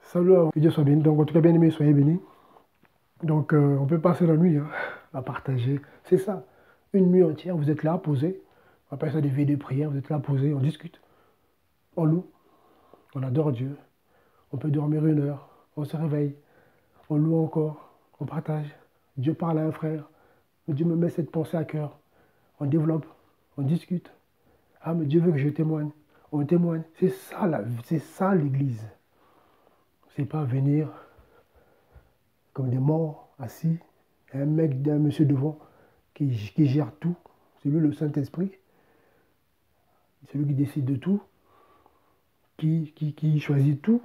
Salut, que Dieu soit béni. Donc, en tout cas, bien aimé, soyez bénis. Donc, on peut passer la nuit à partager. C'est ça. Une nuit entière, vous êtes là, posé. On appelle ça des veillées de prière. Vous êtes là, posé, on discute, on loue, on adore Dieu. On peut dormir 1 heure, on se réveille, on loue encore, on partage. Dieu parle à un frère. Dieu me met cette pensée à cœur. On développe, on discute. Ah, mais Dieu veut que je témoigne. On témoigne. C'est ça, c'est ça l'église. C'est pas venir comme des morts assis, un mec, un monsieur devant qui gère tout. C'est lui le Saint-Esprit, c'est lui qui décide de tout, qui choisit tout,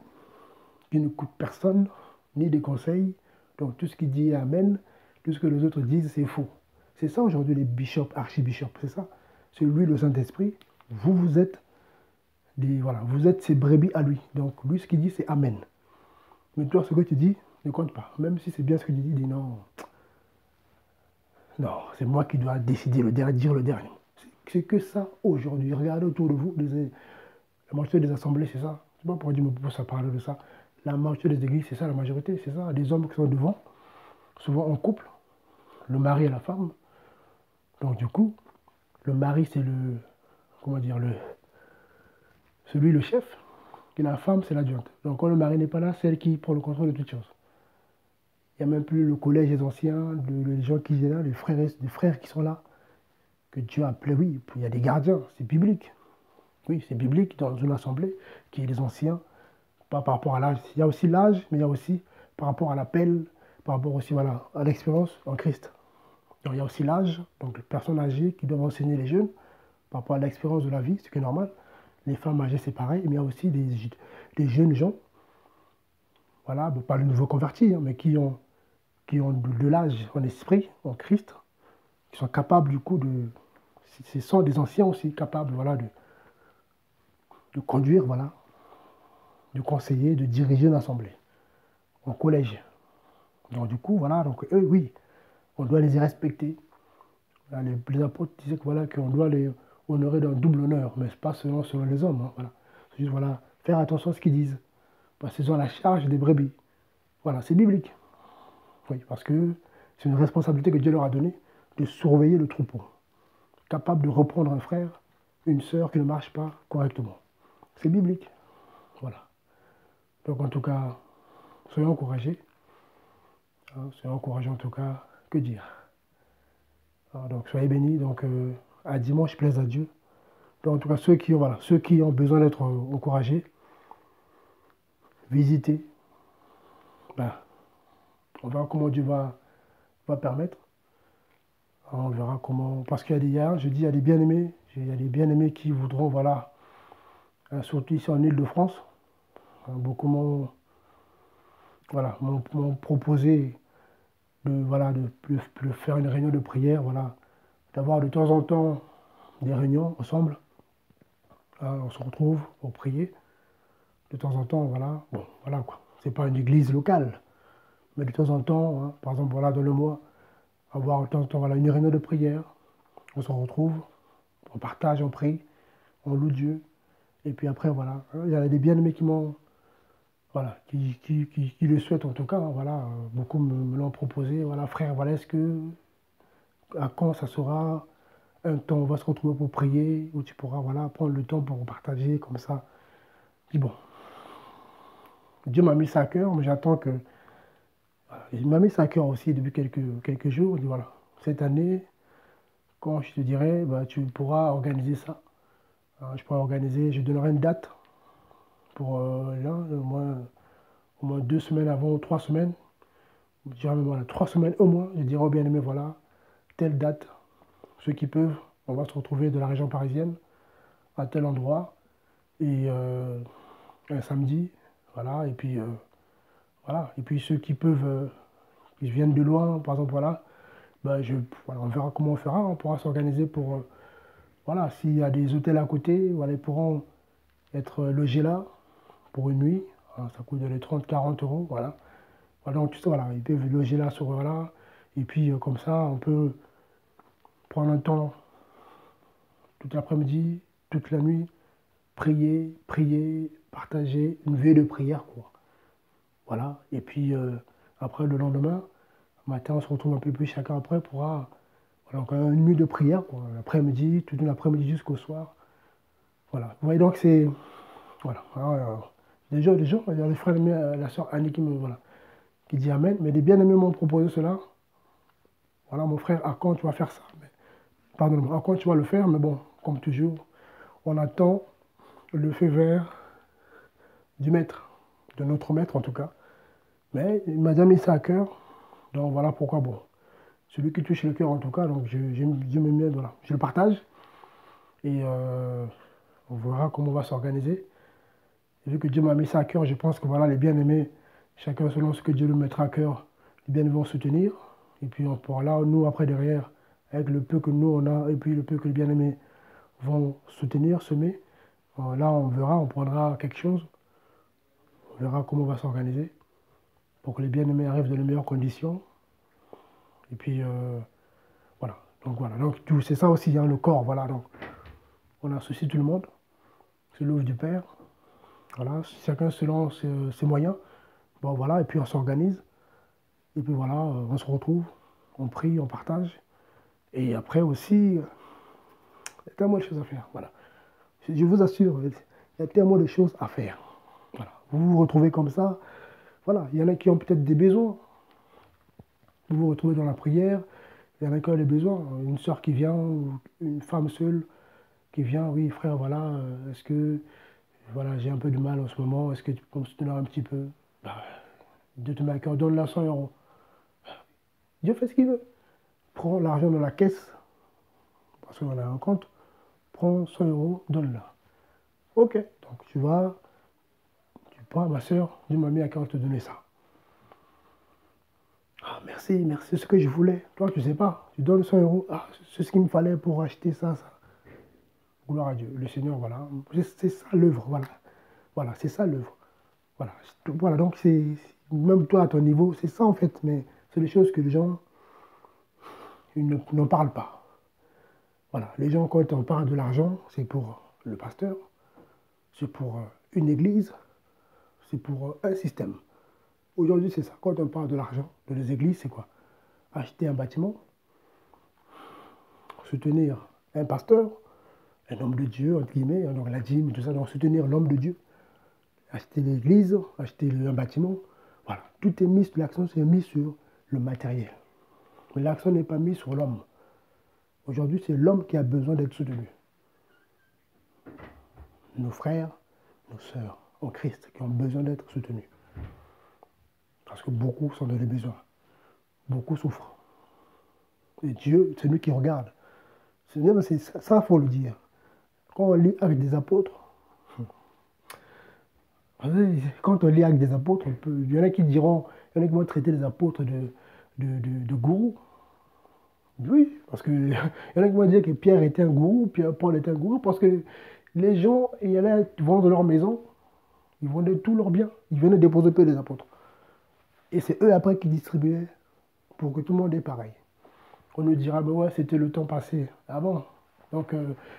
qui ne coûte personne, ni des conseils. Donc tout ce qu'il dit est Amen, tout ce que les autres disent, c'est faux. C'est ça aujourd'hui les bishops, archibishops, c'est ça. C'est lui le Saint-Esprit, vous êtes voilà, vous êtes ses brebis à lui. Donc lui ce qu'il dit c'est Amen. Mais toi ce que tu dis ne compte pas. Même si c'est bien ce que tu dis non. Non, c'est moi qui dois décider, dire le dernier. C'est que ça aujourd'hui. Regardez autour de vous, la majorité des assemblées, c'est ça. Je ne sais pas pourquoi Dieu me pousse à parler de ça. La majorité des églises, c'est ça, la majorité, c'est ça. Des hommes qui sont devant, souvent en couple, le mari et la femme. Donc du coup, le mari, c'est comment dire, celui, le chef, et la femme, c'est l'adjointe. Donc quand le mari n'est pas là, c'est elle qui prend le contrôle de toutes choses. Il n'y a même plus le collège des anciens, les gens qui sont là, les frères qui sont là, que Dieu a appelé, oui, il y a des gardiens, c'est biblique. Oui, c'est biblique dans une assemblée qui est des anciens, pas par rapport à l'âge. Il y a aussi l'âge, mais il y a aussi par rapport à l'appel, par rapport aussi voilà, à l'expérience en Christ. Donc, il y a aussi l'âge, donc les personnes âgées qui doivent enseigner les jeunes par rapport à l'expérience de la vie, ce qui est normal. Les femmes âgées, c'est pareil, mais il y a aussi des jeunes gens, voilà, pas les nouveaux convertis, mais qui ont de l'âge en esprit, en Christ, qui sont capables du coup de... Ce sont des anciens aussi capables voilà, de conduire, voilà, de conseiller, de diriger une assemblée, en collège. Donc du coup, voilà, donc eux, oui, on doit les respecter. Les apôtres disaient que, voilà, qu'on doit les honorer d'un double honneur, mais ce n'est pas selon les hommes. Voilà. C'est juste, voilà, faire attention à ce qu'ils disent, parce qu'ils ont la charge des brebis. Voilà, c'est biblique. Oui, parce que c'est une responsabilité que Dieu leur a donnée de surveiller le troupeau, capable de reprendre un frère, une sœur qui ne marche pas correctement. C'est biblique. Voilà. Donc en tout cas, soyons encouragés. Soyons encouragés en tout cas. Que dire? Donc soyez bénis. Donc à dimanche, plaise à Dieu. Donc en tout cas, ceux qui ont besoin d'être encouragés, visitez. Ben, on verra comment Dieu va permettre. On verra comment. Parce qu'il y a je dis, il y a des bien-aimés. Il y a des bien-aimés qui voudront, voilà, surtout ici en Île-de-France. Beaucoup m'ont proposé voilà, de faire une réunion de prière, voilà, d'avoir de temps en temps des réunions ensemble. On se retrouve pour prier. De temps en temps, voilà. Bon, voilà quoi. C'est pas une église locale. Mais de temps en temps, par exemple, voilà, dans le mois, avoir de temps en temps voilà, une réunion de prière. On se retrouve, on partage, on prie, on loue Dieu. Et puis après, voilà. Il y a des bien-aimés qui m'ont. Voilà, qui le souhaitent en tout cas. Voilà, beaucoup me l'ont proposé. Voilà, frère, voilà, à quand ça sera un temps, on va se retrouver pour prier, où tu pourras voilà, prendre le temps pour partager comme ça. Je dis bon, Dieu m'a mis ça à cœur, mais j'attends que. Voilà, il m'a mis ça à cœur aussi depuis quelques jours. Il dit voilà, cette année, quand je te dirai, bah, tu pourras organiser ça. Je pourrai organiser, je donnerai une date pour là, au moins 2 semaines avant, 3 semaines. Je dirais même voilà, 3 semaines au moins. Je dirai au bien-aimé, voilà, telle date. Ceux qui peuvent, on va se retrouver de la région parisienne à tel endroit. Et un samedi, voilà, et puis voilà. Et puis ceux qui peuvent, qui viennent de loin, par exemple, voilà, ben voilà, on verra comment on fera, on pourra s'organiser pour, voilà, s'il y a des hôtels à côté, voilà, ils pourront être logés là pour une nuit. Alors, ça coûte les 30-40 euros, voilà. Voilà, donc tout ça, voilà, ils peuvent loger là sur là, et puis comme ça, on peut prendre un temps toute l'après-midi, toute la nuit, prier, partager, une veille de prière, quoi. Voilà. Et puis, après, le lendemain, matin, on se retrouve un peu plus chacun après pour voilà, donc, une nuit de prière, quoi. L'après-midi, toute l'après-midi jusqu'au soir. Voilà. Vous voyez, donc, c'est. Voilà. Alors, des gens, il y a les frères, la soeur Annie voilà, qui dit Amen. Mais les bien-aimés m'ont proposé cela. Voilà, mon frère, à quand tu vas faire ça? Pardonne-moi, à quand tu vas le faire? Mais bon, comme toujours, on attend le feu vert du maître, de notre maître en tout cas. Mais il m'a déjà mis ça à cœur. Donc voilà pourquoi, bon, celui qui touche le cœur en tout cas, donc je me mets, voilà, je le partage. Et on verra comment on va s'organiser. Et vu que Dieu m'a mis ça à cœur, je pense que voilà, les bien-aimés, chacun selon ce que Dieu lui mettra à cœur, les bien-aimés vont soutenir. Et puis on pourra là, nous, après, derrière, avec le peu que nous on a, et puis le peu que les bien-aimés vont soutenir, semer, là on verra, on prendra quelque chose, on verra comment on va s'organiser pour que les bien-aimés arrivent dans les meilleures conditions. Et puis voilà. Donc c'est ça aussi, hein, le corps, voilà. Donc on associe tout le monde, c'est l'œuvre du Père. Voilà, chacun selon ses moyens. Bon voilà, et puis on s'organise. Et puis voilà, on se retrouve, on prie, on partage. Et après aussi, il y a tellement de choses à faire. Voilà. Je vous assure, il y a tellement de choses à faire. Voilà. Vous vous retrouvez comme ça. Voilà, il y en a qui ont peut-être des besoins. Vous vous retrouvez dans la prière, il y en a qui ont des besoins. Une soeur qui vient, ou une femme seule qui vient, oui frère, voilà, est-ce que voilà, j'ai un peu de mal en ce moment, est-ce que tu peux me soutenir un petit peu? Bah, Dieu te met à cœur, donne-la 100 euros. Dieu fait ce qu'il veut. Prends l'argent dans la caisse, parce qu'on a un compte, prends 100 euros, donne-la. Ok, donc tu vas, tu prends, ma soeur, Dieu m'a mis à cœur de te donner ça. Ah, merci, merci, c'est ce que je voulais. Toi, tu sais pas, tu donnes 100 euros, ah, c'est ce qu'il me fallait pour acheter ça, ça. Gloire à Dieu, le Seigneur, voilà. C'est ça l'œuvre, voilà. Voilà, c'est ça l'œuvre. Voilà. Voilà, donc c'est, même toi à ton niveau, c'est ça en fait, mais c'est des choses que les gens n'en parlent pas. Voilà, les gens, quand on parle de l'argent, c'est pour le pasteur, c'est pour une église, c'est pour un système. Aujourd'hui, c'est ça. Quand on parle de l'argent, de les églises, c'est quoi? Acheter un bâtiment, soutenir un pasteur, un homme de Dieu, entre guillemets, donc la dîme, tout ça, donc soutenir l'homme de Dieu, acheter l'église, acheter un bâtiment. Voilà, tout est mis, l'accent est mis sur le matériel. Mais l'accent n'est pas mis sur l'homme. Aujourd'hui, c'est l'homme qui a besoin d'être soutenu. Nos frères, nos sœurs en Christ qui ont besoin d'être soutenus. Parce que beaucoup sont dans les besoins. Beaucoup souffrent. Et Dieu, c'est lui qui regarde. C'est ça, il faut le dire. Quand on lit Actes des apôtres, quand on lit Actes des apôtres, il y en a qui diront, il y en a qui vont traiter les apôtres de gourous. Oui, parce que il y en a qui vont dire que Pierre était un gourou, Paul était un gourou, parce que les gens, ils allaient vendre leur maison, ils vendaient tous leurs biens, ils venaient déposer peu les apôtres. Et c'est eux après qui distribuaient pour que tout le monde ait pareil. On nous dira, ben ouais, c'était le temps passé avant. Donc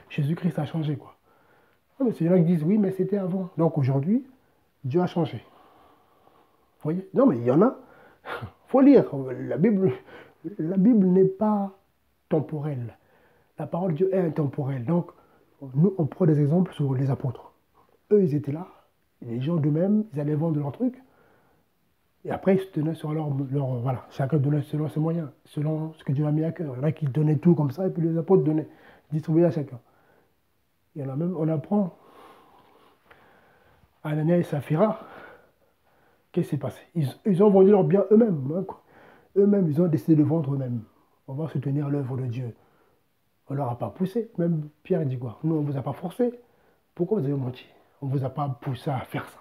Jésus-Christ a changé, quoi. Ah, mais c'est là qui disent, oui, mais c'était avant. Donc aujourd'hui, Dieu a changé. Vous voyez? Non, mais il y en a. Il faut lire. La Bible n'est pas temporelle. La parole de Dieu est intemporelle. Donc, nous, on prend des exemples sur les apôtres. Eux, ils étaient là. Les gens d'eux-mêmes, ils allaient vendre leurs trucs. Et après, ils se tenaient sur voilà, chacun donnait selon ses moyens, selon ce que Dieu a mis à cœur. Il y en a qui donnaient tout comme ça, et puis les apôtres donnaient, distribuaient à chacun. Il y en a même, on apprend, Anania et Saphira, qu'est-ce qui s'est passé? Ils ont vendu leurs biens eux-mêmes. Hein, eux-mêmes, ils ont décidé de vendre eux-mêmes. On va soutenir l'œuvre de Dieu. On ne leur a pas poussé. Même Pierre dit quoi? Nous, on ne vous a pas forcé. Pourquoi vous avez menti? On ne vous a pas poussé à faire ça.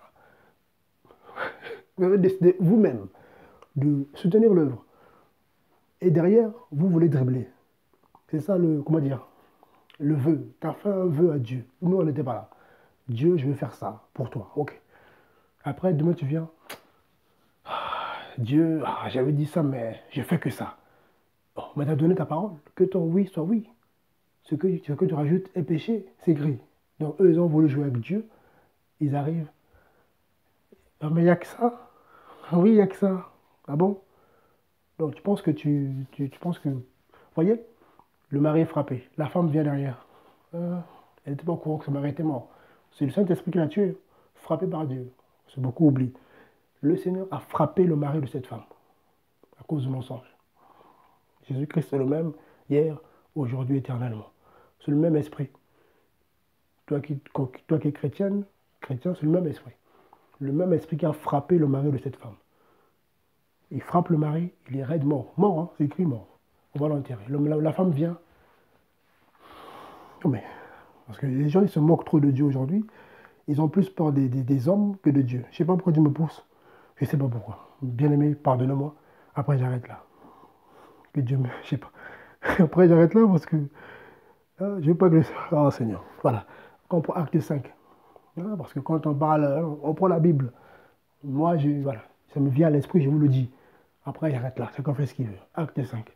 Vous avez décidé vous-même de soutenir l'œuvre. Et derrière, vous voulez dribbler. C'est ça comment dire, le vœu. Tu as fait un vœu à Dieu. Nous, on n'était pas là. Dieu, je veux faire ça pour toi. Ok. Après, demain, tu viens. Dieu, j'avais dit ça, mais je fais que ça. Bon, mais tu as donné ta parole. Que ton oui soit oui. Ce que tu rajoutes est péché, c'est gris. Donc, eux, ils ont voulu jouer avec Dieu. Ils arrivent. Non, mais il n'y a que ça. Oui, il n'y a que ça. Ah bon? Donc, tu penses que tu penses que... Vous voyez, le mari est frappé. La femme vient derrière. Elle n'était pas au courant que son mari était mort. C'est le Saint-Esprit qui l'a tué. Frappé par Dieu. C'est beaucoup oublié. Le Seigneur a frappé le mari de cette femme à cause du mensonge. Jésus-Christ est le même hier, aujourd'hui, éternellement. C'est le même esprit. Toi qui es chrétienne, chrétien, c'est le même esprit. Le même esprit qui a frappé le mari de cette femme. Il frappe le mari, il est raide mort. Mort, hein, c'est écrit mort. On va l'enterrer. La femme vient. Non mais, parce que les gens, ils se moquent trop de Dieu aujourd'hui. Ils ont plus peur des hommes que de Dieu. Je ne sais pas pourquoi Dieu me pousse. Je ne sais pas pourquoi. Bien-aimé, pardonne-moi. Après, j'arrête là. Que Dieu me... Je sais pas. Après, j'arrête là parce que... je ne veux pas que... Oh Seigneur. Voilà. On prend acte 5. Parce que quand on parle... On prend la Bible. Moi, voilà. Ça me vient à l'esprit, je vous le dis. Après, j'arrête là. Chacun fait ce qu'il veut. Acte 5.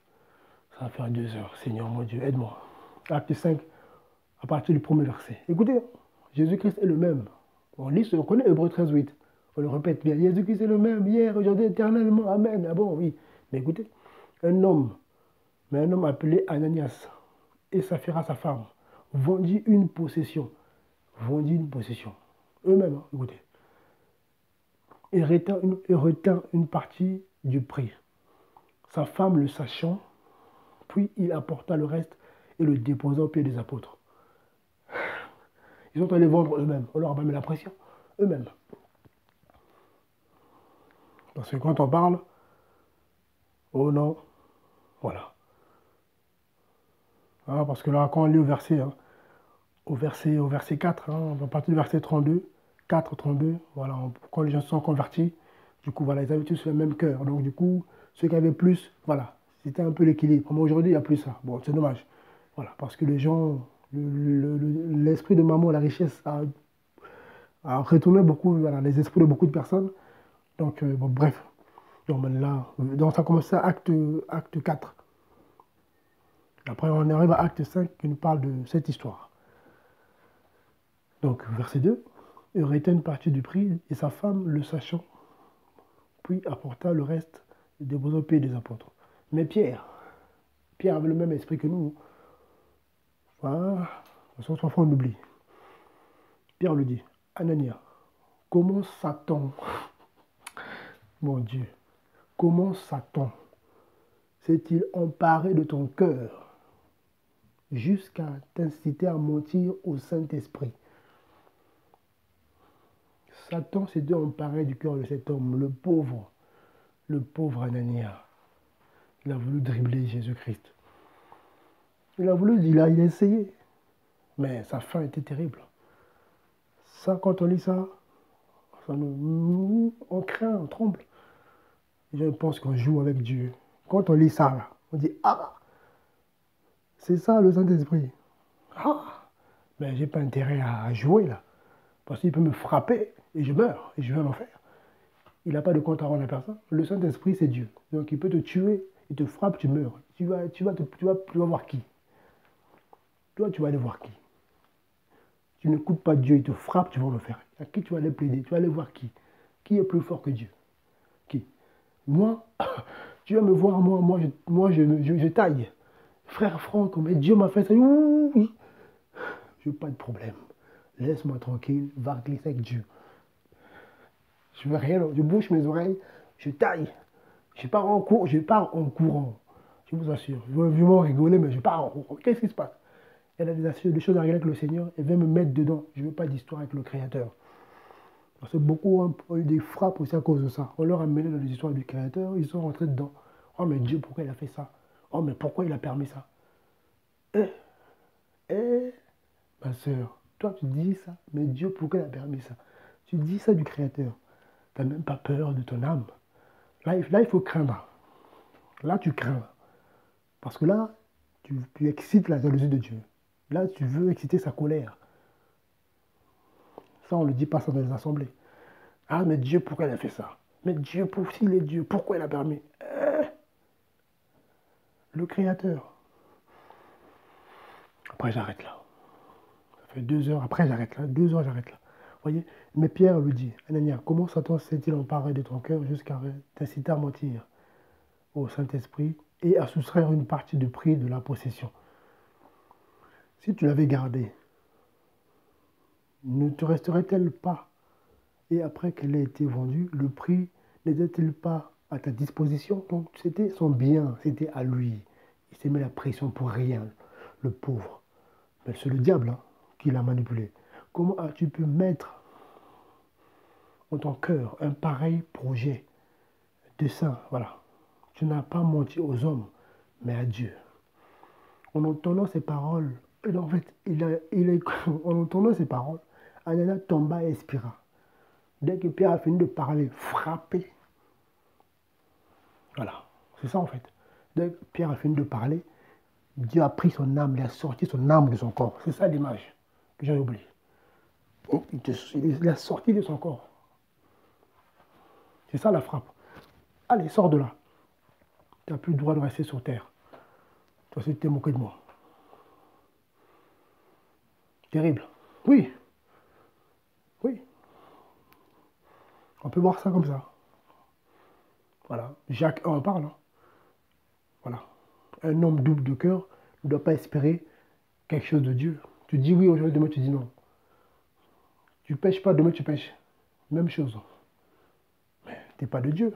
Ça va faire 2 heures. Seigneur, mon Dieu, aide-moi. Acte 5, à partir du premier verset. Écoutez, Jésus-Christ est le même. On lit, on connaît Hébreux 13, 8. On le répète bien. Jésus-Christ est le même, hier, aujourd'hui, éternellement. Amen. Ah bon, oui. Mais écoutez, un homme appelé Ananias et Saphira, sa femme, vendit une possession. Vendit une possession. Eux-mêmes, hein, écoutez. Et retint une partie du prix. Sa femme le sachant, puis il apporta le reste et le déposa au pied des apôtres. Ils sont allés vendre eux-mêmes. On leur a pas mis la pression. Eux-mêmes. Parce que quand on parle, oh non, voilà. Parce que là, quand on lit au verset, au verset 4, à partir du verset 32, 4, 32, voilà, quand les gens se sont convertis, du coup, voilà, ils avaient tous le même cœur. Donc, du coup, ceux qui avaient plus, voilà, c'était un peu l'équilibre. Mais aujourd'hui, il n'y a plus ça. Bon, c'est dommage. Voilà, parce que les gens, l'esprit de maman, la richesse, a retourné beaucoup, voilà, les esprits de beaucoup de personnes. Donc, bon, bref. Donc ça commence à acte 4. Après, on arrive à acte 5 qui nous parle de cette histoire. Donc, verset 2. Il retint une partie du prix et sa femme, le sachant, puis apporta le reste et déposa au pied des apôtres. Mais Pierre avait le même esprit que nous. Voilà. Parce que parfois on oublie. Pierre lui dit, Anania, comment Satan, mon Dieu, comment Satan s'est-il emparé de ton cœur jusqu'à t'inciter à mentir au Saint-Esprit? Satan s'était emparé du cœur de cet homme, le pauvre Anania. Il a voulu dribbler Jésus-Christ. Il a essayé, mais sa fin était terrible. Ça, quand on lit ça, on craint, on tremble. Les gens pensent qu'on joue avec Dieu. Quand on lit ça, là, on dit, ah, c'est ça le Saint-Esprit. Ah, mais j'ai pas intérêt à jouer là, parce qu'il peut me frapper et je meurs, et je vais en enfer. Il n'a pas de compte à rendre à personne. Le Saint-Esprit, c'est Dieu. Donc il peut te tuer, il te frappe, tu meurs. Tu vas voir qui? Toi, tu vas aller voir qui? Tu n'écoutes pas Dieu, il te frappe, tu vas en enfer. À qui tu vas aller plaider? Tu vas aller voir qui? Qui est plus fort que Dieu? Qui? Moi, tu vas me voir, je taille. Frère Franck, mais Dieu m'a fait ça. Oui. Je n'ai pas de problème. Laisse-moi tranquille, va glisser avec Dieu. Je veux rien, je bouche mes oreilles, je taille. Je pars en courant. Je vous assure. Je veux vraiment rigoler, mais je pars en courant. Qu'est-ce qui se passe? Elle a des choses à régler avec le Seigneur, elle vient me mettre dedans. Je ne veux pas d'histoire avec le Créateur. Parce que beaucoup ont eu des frappes aussi à cause de ça. On leur a mené dans les histoires du Créateur, ils sont rentrés dedans. Oh mais Dieu, pourquoi il a fait ça? Oh mais pourquoi il a permis ça? Ma soeur, toi tu dis ça, mais Dieu, pourquoi il a permis ça? Tu dis ça du Créateur. Tu n'as même pas peur de ton âme. Là, il faut craindre. Là, tu crains. Parce que là, tu excites la jalousie de Dieu. Là, tu veux exciter sa colère. Ça, on ne le dit pas ça dans les assemblées. Ah, mais Dieu, pourquoi il a fait ça? Mais Dieu, s'il est Dieu, pourquoi il a permis? Le Créateur. Après, j'arrête là. Ça fait 2 heures. Après, j'arrête là. 2 heures, j'arrête là. Voyez? Mais Pierre lui dit, Anania, comment Satan s'est-il emparé de ton cœur jusqu'à t'inciter à mentir au Saint-Esprit et à soustraire une partie du prix de la possession? Si tu l'avais gardée, ne te resterait-elle pas? Et après qu'elle ait été vendue, le prix n'était-il pas à ta disposition? Donc c'était son bien, c'était à lui. Il s'est mis la pression pour rien, le pauvre. Mais c'est le diable hein, qui l'a manipulé. Comment as-tu pu mettre en ton cœur un pareil projet de ça? Voilà. Tu n'as pas menti aux hommes, mais à Dieu. En entendant ces paroles, en fait, en entendant ces paroles, Anania tomba et expira. Dès que Pierre a fini de parler, frappé. Voilà, c'est ça en fait. Dès que Pierre a fini de parler, Dieu a pris son âme, il a sorti son âme de son corps. C'est ça l'image que j'ai oublié. Il a sorti de son corps. C'est ça la frappe. Allez, sors de là. Tu n'as plus le droit de rester sur terre. Toi, tu t'es moqué de moi. Terrible. Oui, oui. On peut voir ça comme ça. Voilà. Jacques 1 parle. Hein. Voilà. Un homme double de cœur ne doit pas espérer quelque chose de Dieu. Tu dis oui aujourd'hui, demain tu dis non. Tu ne pêches pas, demain tu pêches. Même chose. Mais tu n'es pas de Dieu.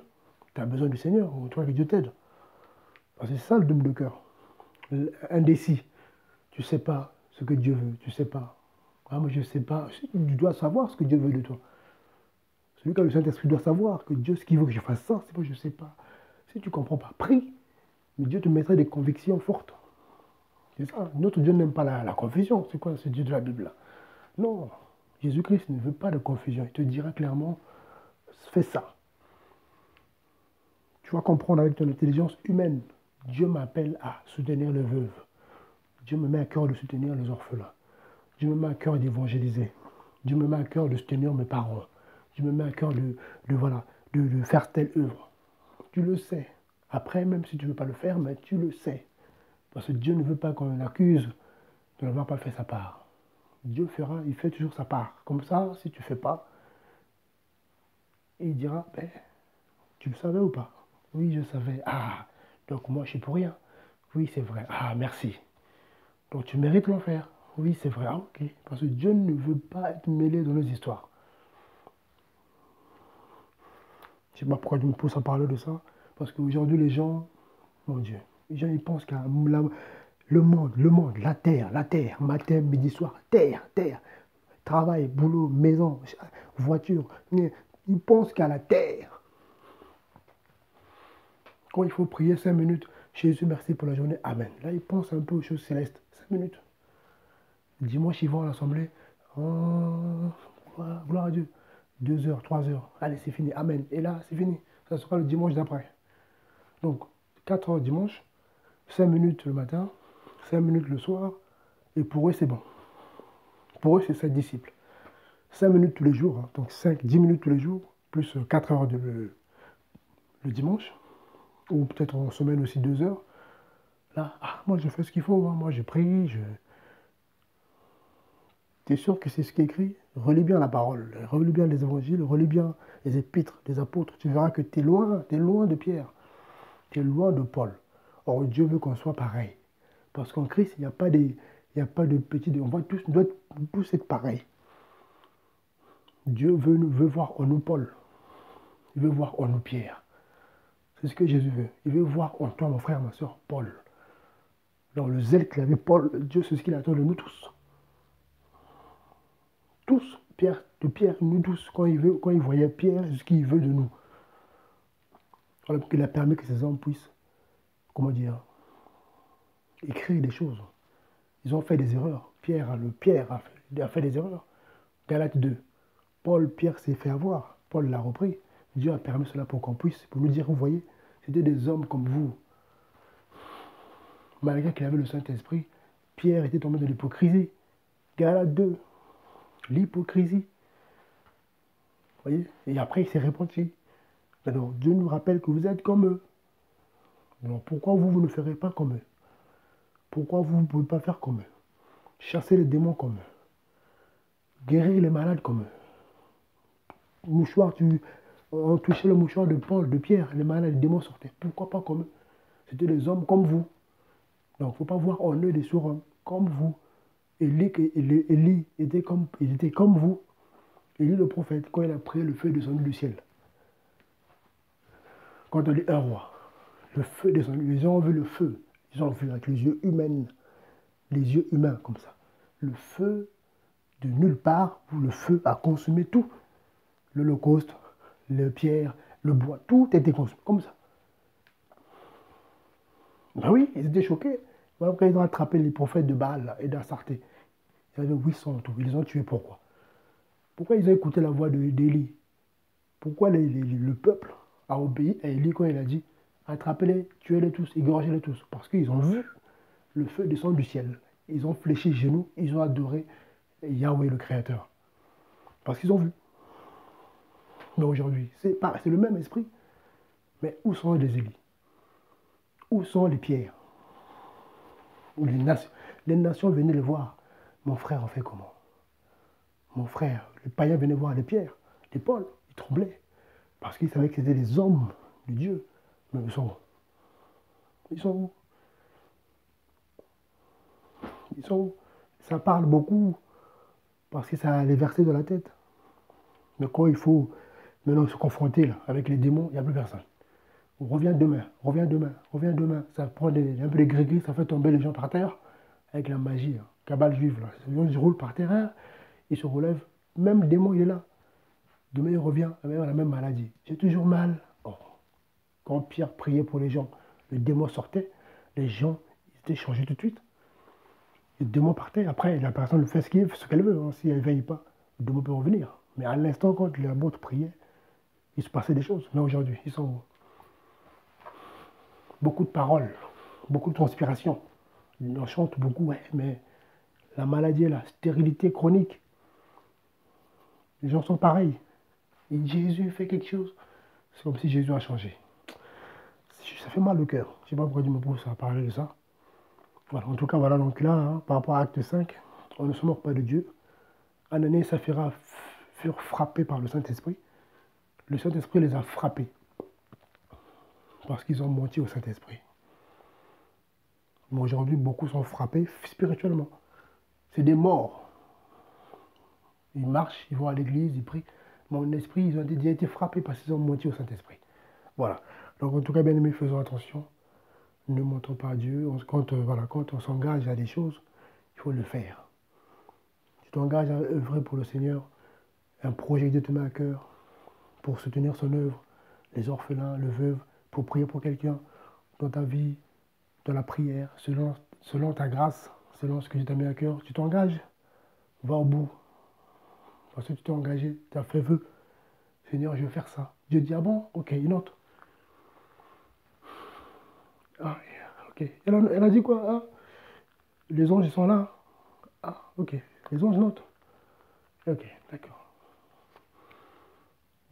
Tu as besoin du Seigneur. Tu vois que Dieu t'aide. C'est ça le double de cœur. Indécis. Tu ne sais pas ce que Dieu veut. Tu ne sais pas. Ah, moi je ne sais pas. Tu dois savoir ce que Dieu veut de toi. Celui qui a le Saint-Esprit doit savoir que Dieu, ce qu'il veut que je fasse ça, c'est pas je ne sais pas. Si tu ne comprends pas, prie. Mais Dieu te mettra des convictions fortes. C'est ça. Notre Dieu n'aime pas la confusion. C'est quoi ce Dieu de la Bible là? Non. Jésus-Christ ne veut pas de confusion. Il te dira clairement, fais ça. Tu vas comprendre avec ton intelligence humaine. Dieu m'appelle à soutenir les veuves. Dieu me met à cœur de soutenir les orphelins. Dieu me met à cœur d'évangéliser. Dieu me met à cœur de soutenir mes parents. Dieu me met à cœur de faire telle œuvre. Tu le sais. Après, même si tu ne veux pas le faire, mais tu le sais. Parce que Dieu ne veut pas qu'on l'accuse de n'avoir pas fait sa part. Dieu fera, il fait toujours sa part. Comme ça, si tu ne fais pas, il dira, ben, tu le savais ou pas? Oui, je savais. Ah, donc moi, je suis pour rien. Oui, c'est vrai. Ah, merci. Donc tu mérites l'enfer. Oui, c'est vrai. Ah, ok. Parce que Dieu ne veut pas être mêlé dans nos histoires. Je ne sais pas pourquoi tu me pousses à parler de ça. Parce qu'aujourd'hui, les gens, mon Dieu, les gens, ils pensent qu'à le monde, la terre, matin, midi, soir, terre, travail, boulot, maison, voiture. Ils pensent qu'à la terre. Quand il faut prier 5 minutes, Jésus, merci pour la journée, Amen. Là, ils pensent un peu aux choses célestes. 5 minutes. Dimanche, ils vont à l'assemblée. Oh, gloire à Dieu. 2 heures, 3 heures. Allez, c'est fini. Amen. Et là, c'est fini. Ça sera le dimanche d'après. Donc, 4 heures dimanche, 5 minutes le matin, 5 minutes le soir. Et pour eux, c'est bon. Pour eux, c'est 7 disciples. 5 minutes tous les jours. Hein. Donc, 10 minutes tous les jours, plus 4 heures le dimanche. Ou peut-être en semaine aussi 2 heures. Là, moi, je fais ce qu'il faut. Hein. Moi, je prie, Tu es sûr que c'est ce qui est écrit? Relis bien la parole, relis bien les évangiles, relis bien les épîtres des apôtres. Tu verras que tu es loin de Pierre, tu es loin de Paul. Or, Dieu veut qu'on soit pareil. Parce qu'en Christ, il n'y a pas de petits... On doit tous être pareils. Dieu veut voir en nous Paul. Il veut voir en nous Pierre. C'est ce que Jésus veut. Il veut voir en toi, mon frère, ma soeur, Paul. Donc le zèle qu'il avait Paul, Dieu, c'est ce qu'il attend de nous tous. Tous, de Pierre, nous tous, quand il voyait Pierre, c'est ce qu'il veut de nous. Alors qu'il a permis que ces hommes puissent, comment dire, écrire des choses. Ils ont fait des erreurs. Pierre a fait des erreurs. Galates 2. Pierre s'est fait avoir. Paul l'a repris. Dieu a permis cela pour qu'on puisse, pour nous dire, vous voyez, c'était des hommes comme vous. Malgré qu'il avait le Saint-Esprit, Pierre était tombé dans l'hypocrisie. Galates 2. L'hypocrisie. Vous voyez? Et après, il s'est repenti. Alors, Dieu nous rappelle que vous êtes comme eux. Alors, pourquoi vous ne ferez pas comme eux? Pourquoi vous ne pouvez pas faire comme eux? Chasser les démons comme eux. Guérir les malades comme eux. mouchoir, on touchait le mouchoir de Paul, de Pierre, les malades, les démons sortaient. Pourquoi pas comme eux? C'était des hommes comme vous. Donc, il ne faut pas voir en eux des surhommes, comme vous. Élie était comme vous. Élie le prophète, quand il a prié, le feu est descendu du ciel. Quand on dit un roi, le feu est descendu. Les gens ont vu le feu. Ils ont vu avec les yeux humains, les yeux humains comme ça. Le feu de nulle part où le feu a consumé tout. L'Holocauste, les pierres, le bois, tout était consumé comme ça. Ben oui, ils étaient choqués. Voilà pourquoi ils ont attrapé les prophètes de Baal là, et d'Astarté. Il y avait 800 en tout. Ils les ont tués pourquoi? Pourquoi ils ont écouté la voix d'Élie? Pourquoi le peuple a obéi à Élie quand il a dit attrapez-les, tuez-les tous, égorgez-les tous? Parce qu'ils ont vu le feu descendre du ciel. Ils ont fléchi les genoux, ils ont adoré Yahweh le Créateur. Parce qu'ils ont vu. Mais aujourd'hui, c'est le même esprit. Mais où sont les Élis? Où sont les pierres? Où les nations venaient les voir. Mon frère en fait comment? Mon frère, les païens venaient voir les pierres, les Paul, ils tremblaient. Parce qu'ils savaient que c'était des hommes de Dieu. Mais ils sont où? Ils sont où? Ils sont où? Ça parle beaucoup parce que ça a les versets de la tête. Mais quand il faut maintenant se confronter là, avec les démons, il n'y a plus personne. On revient demain, revient demain, revient demain. Ça prend un peu de gris-gris, ça fait tomber les gens par terre avec la magie, hein. Cabale juive. Là. Les gens roulent par terre, hein, ils se relèvent. Même le démon, il est là. Demain, il revient avec la même maladie. J'ai toujours mal. Oh. Quand Pierre priait pour les gens, le démon sortait, les gens ils étaient changés tout de suite. Le démon partait, après, la personne fait ce qu'elle veut. Hein. Si elle ne veille pas, le démon peut revenir. Mais à l'instant, quand l'apôtre priait, il se passait des choses. Mais aujourd'hui, ils sont où? Beaucoup de paroles, beaucoup de transpiration. On chante beaucoup, ouais, mais la maladie, la stérilité chronique, les gens sont pareils. Et Jésus fait quelque chose. C'est comme si Jésus a changé. Ça fait mal au cœur. Je ne sais pas pourquoi Dieu me pousse à parler de ça. Voilà, en tout cas, voilà, donc là, hein, par rapport à Acte 5, on ne se moque pas de Dieu. Ananées et Saphira furent frappés par le Saint-Esprit. Le Saint-Esprit les a frappés parce qu'ils ont menti au Saint-Esprit. Mais aujourd'hui, beaucoup sont frappés spirituellement. C'est des morts. Ils marchent, ils vont à l'église, ils prient. Mon esprit, ils ont déjà été frappés parce qu'ils ont menti au Saint-Esprit. Voilà. Donc, en tout cas, bien aimés, faisons attention. Ne mentons pas à Dieu. Quand on s'engage à des choses, il faut le faire. Tu t'engages à œuvrer pour le Seigneur, un projet que Dieu te met à cœur, pour soutenir son œuvre, les orphelins, le veuve, pour prier pour quelqu'un dans ta vie, dans la prière, selon ta grâce, selon ce que Dieu t'a mis à cœur. Tu t'engages, va au bout. Parce que tu t'es engagé, tu as fait vœu. Seigneur, je vais faire ça. Dieu dit, ah bon, ok, une autre. Ah, ok. Elle a dit quoi? Ah, les anges, ils sont là. Ah, ok. Les anges notent. Ok, d'accord.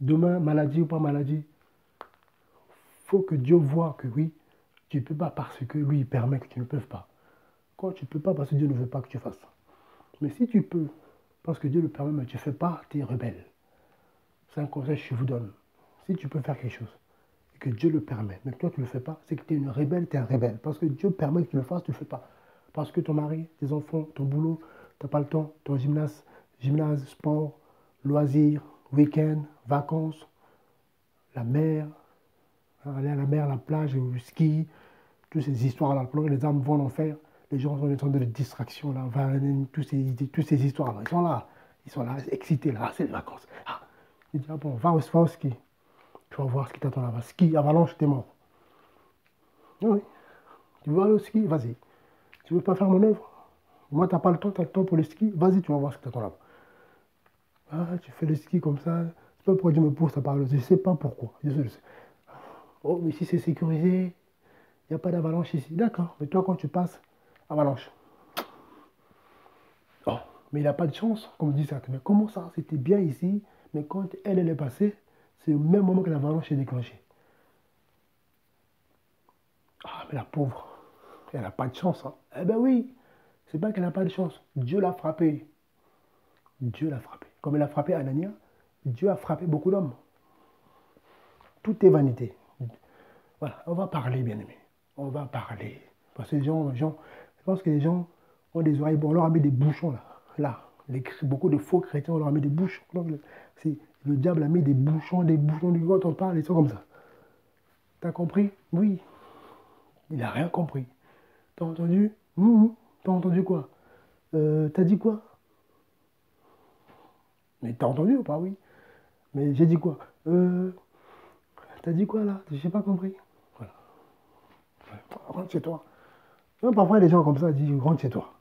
Demain, maladie ou pas maladie, faut que Dieu voie que oui, tu ne peux pas parce que lui, il permet que tu ne peux pas. Quand tu ne peux pas parce que Dieu ne veut pas que tu fasses. Mais si tu peux, parce que Dieu le permet, mais tu ne fais pas, tu es rebelle. C'est un conseil que je vous donne. Si tu peux faire quelque chose, et que Dieu le permet, mais que toi tu ne le fais pas, c'est que tu es une rebelle, tu es un rebelle. Parce que Dieu permet que tu le fasses, tu ne le fais pas. Parce que ton mari, tes enfants, ton boulot, tu n'as pas le temps, ton gymnase, sport, loisirs, week-end, vacances, la mer, aller à la mer, la plage, au ski, toutes ces histoires-là. Pendant que les âmes vont en enfer, les gens sont dans des distractions, là, toutes ces histoires-là. Ils sont là, excités, là, c'est les vacances. Ah. Il dit, ah bon, va au ski. Tu vas voir ce qui t'attend là-bas. Ski, avalanche, t'es mort. Oui. Tu veux aller au ski, vas-y. Tu veux pas faire mon œuvre? Moi, t'as pas le temps, t'as le temps pour le ski, vas-y, tu vas voir ce qui t'attend là-bas. Ah, tu fais le ski comme ça. C'est pas pourquoi Dieu me pousse à parler. Je sais pas pourquoi. Je sais. Oh, mais si c'est sécurisé, il n'y a pas d'avalanche ici. D'accord, mais toi, quand tu passes, avalanche. Oh, mais il n'a pas de chance, comme dit ça. Mais comment ça? C'était bien ici, mais quand elle est passée, c'est au même moment que l'avalanche est déclenchée. Ah, mais la pauvre, elle n'a pas de chance. Hein. Eh ben oui, c'est pas qu'elle n'a pas de chance. Dieu l'a frappée. Dieu l'a frappée. Comme elle a frappé Anania, Dieu a frappé beaucoup d'hommes. Tout est vanité. Voilà, on va parler, bien-aimés. On va parler. Parce que les gens, je pense que les gens ont des oreilles. Bon, on leur a mis des bouchons là. Là, beaucoup de faux chrétiens, on leur a mis des bouchons. Donc, le diable a mis des bouchons, du quand on parle, ils sont comme ça. T'as compris? Oui. Il n'a rien compris. T'as entendu? T'as entendu quoi? T'as dit quoi? Mais t'as entendu ou pas? Oui. Mais j'ai dit quoi? T'as dit quoi là? J'ai pas compris. Voilà. Rentre chez toi. Même parfois, les gens comme ça disent rentre chez toi.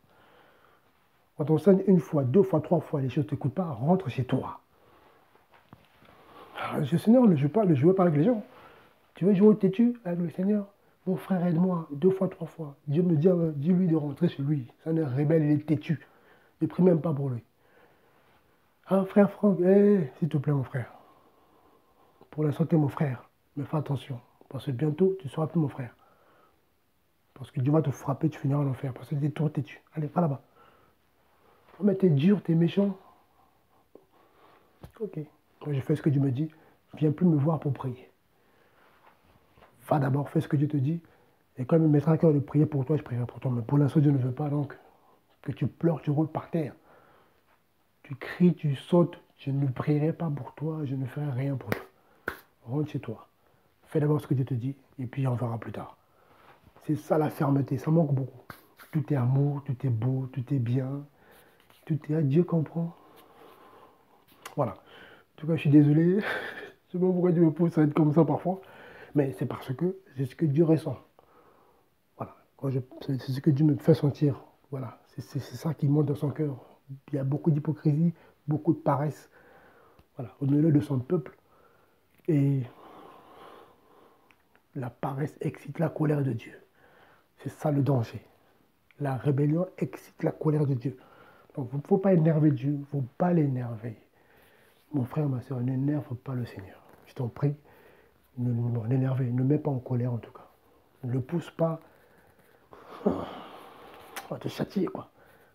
Quand on sonne une fois, deux fois, trois fois, les choses ne t'écoutent pas, rentre chez toi. Alors, le Seigneur ne joue pas, avec les gens. Tu veux jouer au têtu avec le Seigneur? Mon frère, aide-moi, deux fois, trois fois. Dieu me dit, dis-lui de rentrer chez lui. C'est un rebelle, il est têtu. Ne prie même pas pour lui. Ah, frère Franck, s'il te plaît, mon frère. Pour l'instant, tu es mon frère. Mais fais attention. Parce que bientôt, tu ne seras plus mon frère. Parce que Dieu va te frapper, tu finiras en enfer. Parce que tu es trop têtu. Allez, pas là-bas. Oh, mais t'es dur, t'es méchant. Ok. Moi, je fais ce que Dieu me dit. Viens plus me voir pour prier. Va d'abord, fais ce que Dieu te dit. Et quand il me mettra à cœur de prier pour toi, je prierai pour toi. Mais pour l'instant, Dieu ne veut pas donc que tu pleures, tu roules par terre. Tu cries, tu sautes. Je ne prierai pas pour toi, je ne ferai rien pour toi. Rentre chez toi. Fais d'abord ce que Dieu te dit, et puis on verra plus tard. C'est ça la fermeté, ça manque beaucoup. Tout est amour, tout est beau, tout est bien. Tout est... Dieu comprend. Voilà. En tout cas, je suis désolé. Je ne sais pas pourquoi Dieu me pousse à être comme ça parfois. Mais c'est parce que c'est ce que Dieu ressent. Voilà. C'est ce que Dieu me fait sentir. Voilà. C'est ça qui monte dans son cœur. Il y a beaucoup d'hypocrisie, beaucoup de paresse. Voilà. Au milieu de son peuple. Et la paresse excite la colère de Dieu. C'est ça le danger. La rébellion excite la colère de Dieu. Donc, il ne faut pas énerver Dieu. Il ne faut pas l'énerver. Mon frère, ma soeur, n'énerve pas le Seigneur. Je t'en prie, n'énerve, ne mets pas en colère en tout cas. Ne le pousse pas. On va te châtier, quoi.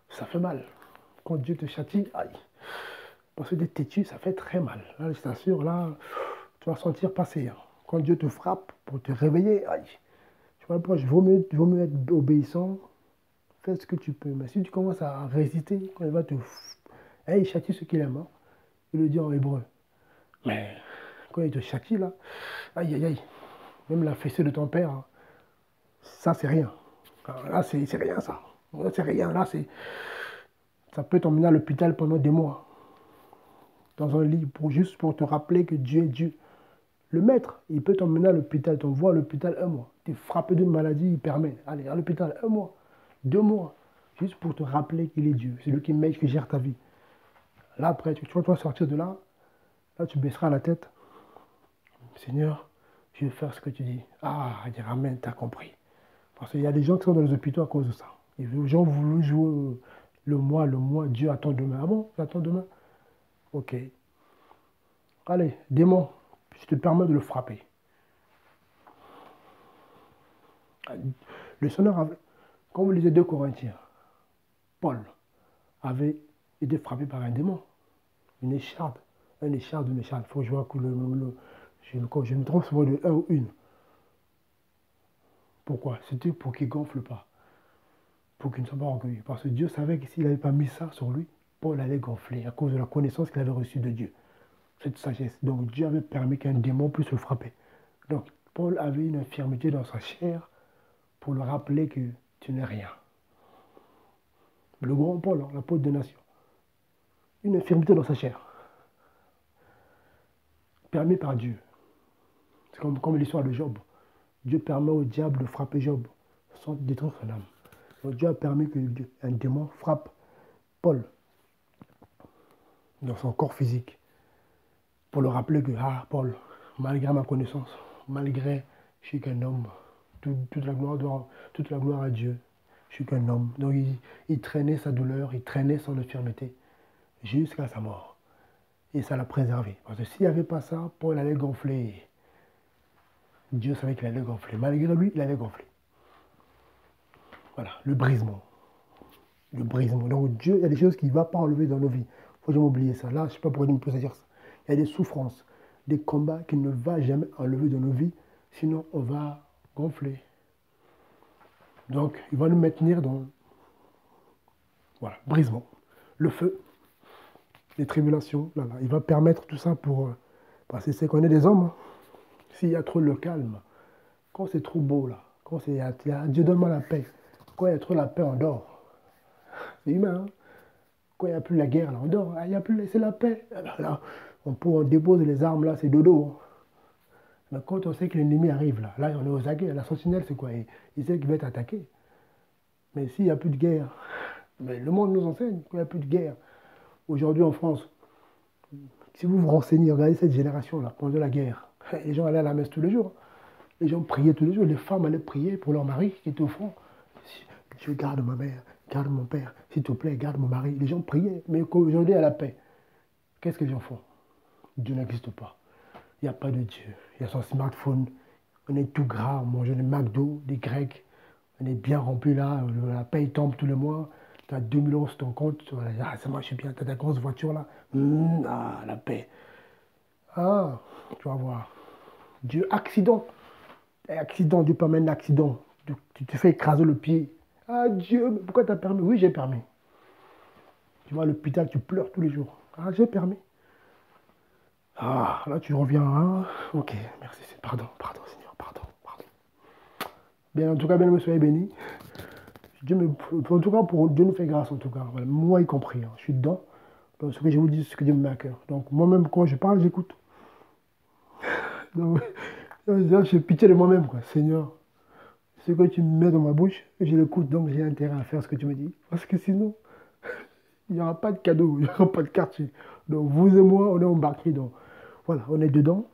Ça fait mal. Quand Dieu te châtie, aïe. Parce que d'être têtu, ça fait très mal. Là, je t'assure, là, tu vas sentir passer. Hein. Quand Dieu te frappe pour te réveiller, aïe. Tu vois, il vaut mieux être obéissant. Fais ce que tu peux. Mais si tu commences à résister, quand il va te... il châtie ce qu'il aime. Hein. Il le dit en hébreu. Mais quand il te châtie, là, aïe, aïe, aïe. Même la fessée de ton père, hein, ça, c'est rien. Alors là, c'est rien, ça. Là, c'est rien. Là, ça peut t'emmener à l'hôpital pendant des mois. Dans un lit, juste pour te rappeler que Dieu est Dieu. Le maître, il peut t'emmener à l'hôpital, t'envoie à l'hôpital un mois. Tu es frappé d'une maladie, il permet. Allez, à l'hôpital, un mois, 2 mois. Juste pour te rappeler qu'il est Dieu. C'est lui qui m'aide, qui gère ta vie. Là, après, tu vas toi sortir de là. Là, tu baisseras la tête. Seigneur, je vais faire ce que tu dis. Ah, il dira Amen, tu as compris. Parce qu'il y a des gens qui sont dans les hôpitaux à cause de ça. Et les gens voulaient jouer le mois, Dieu attend demain. Ah bon, j'attends demain? Ok. Allez, démon, je te permets de le frapper. Le Seigneur avait, comme vous lisez 2 Corinthiens, Paul avait été frappé par un démon. Une écharde. Une écharde. Il faut que je vois que je me trompe souvent de un ou une. Pourquoi? C'était pour qu'il ne gonfle pas. Pour qu'il ne soit pas orgueilleux. Parce que Dieu savait que s'il n'avait pas mis ça sur lui, Paul allait gonfler à cause de la connaissance qu'il avait reçue de Dieu. Cette sagesse. Donc Dieu avait permis qu'un démon puisse le frapper. Donc Paul avait une infirmité dans sa chair pour le rappeler que tu n'es rien. Le grand Paul, hein, l'apôtre des nations. Une infirmité dans sa chair. Permis par Dieu. C'est comme l'histoire de Job. Dieu permet au diable de frapper Job sans détruire son âme. Donc Dieu a permis qu'un démon frappe Paul dans son corps physique pour le rappeler que, Paul, malgré ma connaissance, malgré je suis qu'un homme, toute la gloire à Dieu, je suis qu'un homme. Donc il traînait sa douleur, il traînait son infirmité jusqu'à sa mort. Et ça l'a préservé. Parce que s'il n'y avait pas ça, Paul allait gonfler. Dieu savait qu'il allait gonfler. Malgré lui, il allait gonfler. Voilà, le brisement. Le brisement. Donc Dieu, il y a des choses qu'il ne va pas enlever dans nos vies. Il faut jamais oublier ça. Là, je ne sais pas pourquoi il me pose à dire ça. Il y a des souffrances, des combats qu'il ne va jamais enlever de nos vies, sinon on va gonfler. Donc, il va nous maintenir dans, voilà, brisement, le feu, les tribulations, là, là. Il va permettre tout ça pour... parce que c'est qu'on est des hommes. Hein. S'il y a trop le calme, quand c'est trop beau, là, quand c'est... Dieu donne-moi la paix. Quand il y a trop la paix, on dort. C'est humain, hein. Quand il n'y a plus la guerre, là, on dort. Ah, il y a plus, c'est la paix. Là, on dépose les armes, là, c'est dodo. Hein. Mais quand on sait que l'ennemi arrive, là, on est aux aguets. La sentinelle, c'est quoi? Il sait qu'il va être attaqué. Mais s'il n'y a plus de guerre, mais le monde nous enseigne qu'il n'y a plus de guerre. Aujourd'hui en France, si vous vous renseignez, regardez cette génération-là, pendant la guerre, les gens allaient à la messe tous les jours. Les gens priaient tous les jours. Les femmes allaient prier pour leur mari qui était au front. Dieu garde ma mère, garde mon père, s'il te plaît, garde mon mari. Les gens priaient, mais aujourd'hui à la paix. Qu'est-ce que les gens font? Dieu n'existe pas. Il n'y a pas de Dieu. Il y a son smartphone. On est tout gras, on mange des McDo, des Grecs. On est bien rempli là. La paye tombe tous les mois. Tu as 2000 € sur ton compte. Ah, ça marche bien. Tu as ta grosse voiture là. La paix. Ah, tu vas voir. Dieu, accident. Accident, Dieu permet un accident. Tu te fais écraser le pied. Ah Dieu, mais pourquoi tu as permis? Oui, j'ai permis. Tu vas à l'hôpital, tu pleures tous les jours. Ah, j'ai permis. Ah, là tu reviens. Hein? Ok, merci. Pardon, Seigneur, pardon. Bien, en tout cas, bien aimé, soyez bénis. En tout cas, pour Dieu nous fait grâce, en tout cas. Voilà, moi y compris. Hein. Je suis dedans. Donc, ce que je vous dis, c'est ce que Dieu me met à cœur. Donc, moi-même, quand je parle, j'écoute. Donc, j'ai pitié de moi-même, quoi. Seigneur, ce que tu me mets dans ma bouche, je l'écoute, donc j'ai intérêt à faire ce que tu me dis. Parce que sinon, il n'y aura pas de cadeau, il n'y aura pas de quartier. Donc, vous et moi, on est embarqués. Donc, voilà, on est dedans.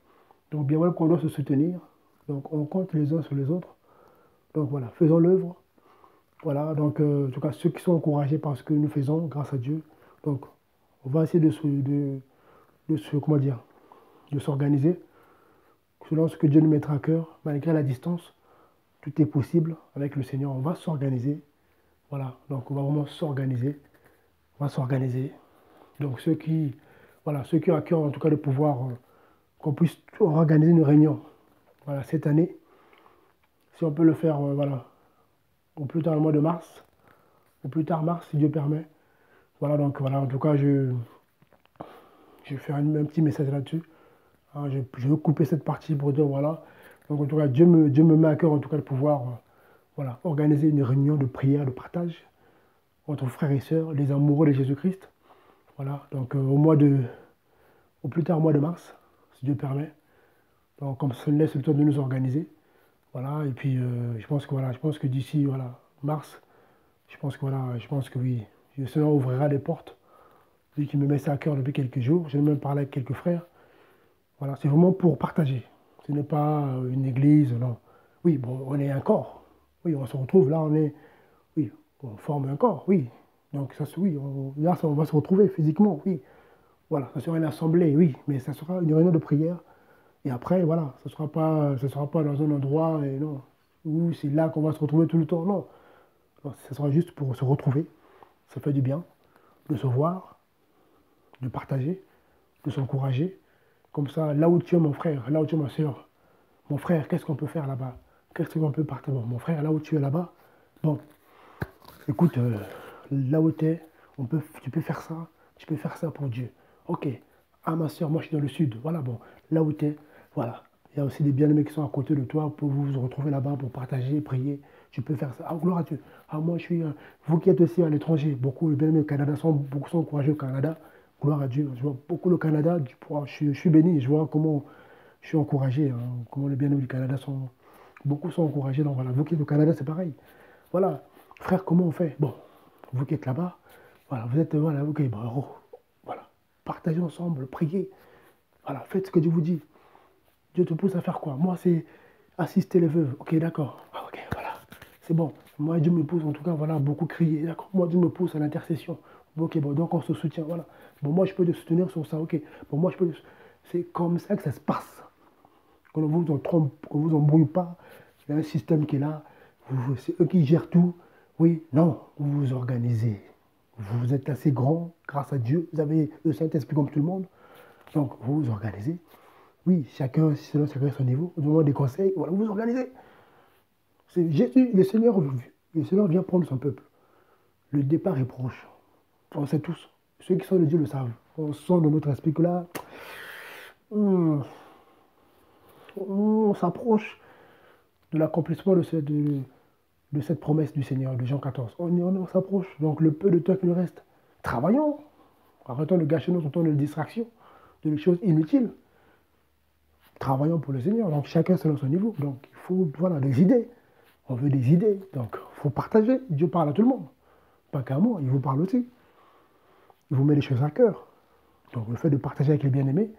Donc, bien voilà qu'on doit se soutenir. Donc, on compte les uns sur les autres. Donc, voilà, faisons l'œuvre. Voilà, donc, en tout cas, ceux qui sont encouragés par ce que nous faisons, grâce à Dieu. Donc, on va essayer comment dire, de s'organiser selon ce que Dieu nous mettra à cœur, malgré la distance. Tout est possible avec le Seigneur. On va s'organiser. Voilà, donc on va vraiment s'organiser. On va s'organiser. Donc ceux qui ont à cœur en tout cas de pouvoir qu'on puisse organiser une réunion. Voilà, cette année, si on peut le faire, voilà, au plus tard le mois de mars, au plus tard mars, si Dieu permet. Voilà, donc voilà, en tout cas, je vais faire un petit message là-dessus. Hein, je vais couper cette partie pour dire voilà. Donc en tout cas, Dieu me met à cœur en tout cas de pouvoir voilà, organiser une réunion de prière, de partage entre frères et sœurs, les amoureux de Jésus-Christ. Voilà, donc au plus tard au mois de mars, si Dieu permet. Donc comme ça nous laisse le temps de nous organiser. Voilà, et puis je pense que d'ici voilà, mars, je pense que oui, le Seigneur ouvrira les portes. Lui qui me met ça à cœur depuis quelques jours, j'ai même parlé avec quelques frères. Voilà, c'est vraiment pour partager. Ce n'est pas une église, non. Oui, bon, on est un corps. Oui, on se retrouve là, oui, on forme un corps, oui. Donc ça, oui, là, on va se retrouver physiquement, oui. Voilà, ça sera une assemblée, oui, mais ça sera une réunion de prière. Et après, voilà, ce sera pas dans un endroit, et non, où c'est là qu'on va se retrouver tout le temps, non. Non, ça sera juste pour se retrouver. Ça fait du bien de se voir, de partager, de s'encourager. Comme ça, là où tu es mon frère, là où tu es ma soeur, mon frère, qu'est-ce qu'on peut faire là-bas? Qu'est-ce qu'on peut partager? Mon frère, là où tu es là-bas, bon, écoute, là où tu es, tu peux faire ça pour Dieu. Ok, ah ma soeur, moi je suis dans le sud, voilà, bon, là où tu es, voilà. Il y a aussi des bien-aimés qui sont à côté de toi pour vous retrouver là-bas, pour partager, prier. Tu peux faire ça. Ah, gloire à Dieu. Ah, moi je suis, vous qui êtes aussi à l'étranger, beaucoup de bien-aimés au Canada beaucoup sont encouragés au Canada. Gloire à Dieu. Je vois beaucoup le Canada, je suis béni, je vois comment je suis encouragé, hein, comment les bien-aimés du Canada beaucoup sont encouragés. Donc voilà, vous qui êtes au Canada, c'est pareil. Voilà, frère, comment on fait? Bon, vous qui êtes là-bas, voilà, vous êtes, voilà, ok, bon, voilà, partagez ensemble, priez, voilà, faites ce que Dieu vous dit. Dieu te pousse à faire quoi? Moi, c'est assister les veuves. Ok, d'accord. Ah, ok, voilà, c'est bon. Moi, Dieu me pousse, en tout cas, voilà, beaucoup crier. D'accord. Moi, Dieu me pousse à l'intercession. Ok, bon, donc on se soutient, voilà. Bon, moi, je peux te soutenir sur ça, ok. Bon, moi, je peux. C'est comme ça que ça se passe. Qu'on ne vous en trompe, qu'on ne vous embrouille pas. Il y a un système qui est là. C'est eux qui gèrent tout. Oui, non, vous vous organisez. Vous êtes assez grand, grâce à Dieu. Vous avez le Saint-Esprit comme tout le monde. Donc, vous vous organisez. Oui, chacun, selon chacun son niveau, vous demandez des conseils, voilà, vous vous organisez. Jésus, le Seigneur vient prendre son peuple. Le départ est proche. On sait tous. Ceux qui sont de Dieu le savent. On sent dans notre esprit que là, on s'approche de l'accomplissement de cette promesse du Seigneur, de Jean 14. On s'approche. Donc le peu de temps qui nous reste, travaillons. Arrêtons de gâcher notre temps de distraction, de choses inutiles. Travaillons pour le Seigneur. Donc chacun selon son niveau. Donc il faut, voilà, des idées. On veut des idées. Donc il faut partager. Dieu parle à tout le monde. Pas qu'à moi, il vous parle aussi. Il vous met les choses à cœur. Donc le fait de partager avec les bien-aimés,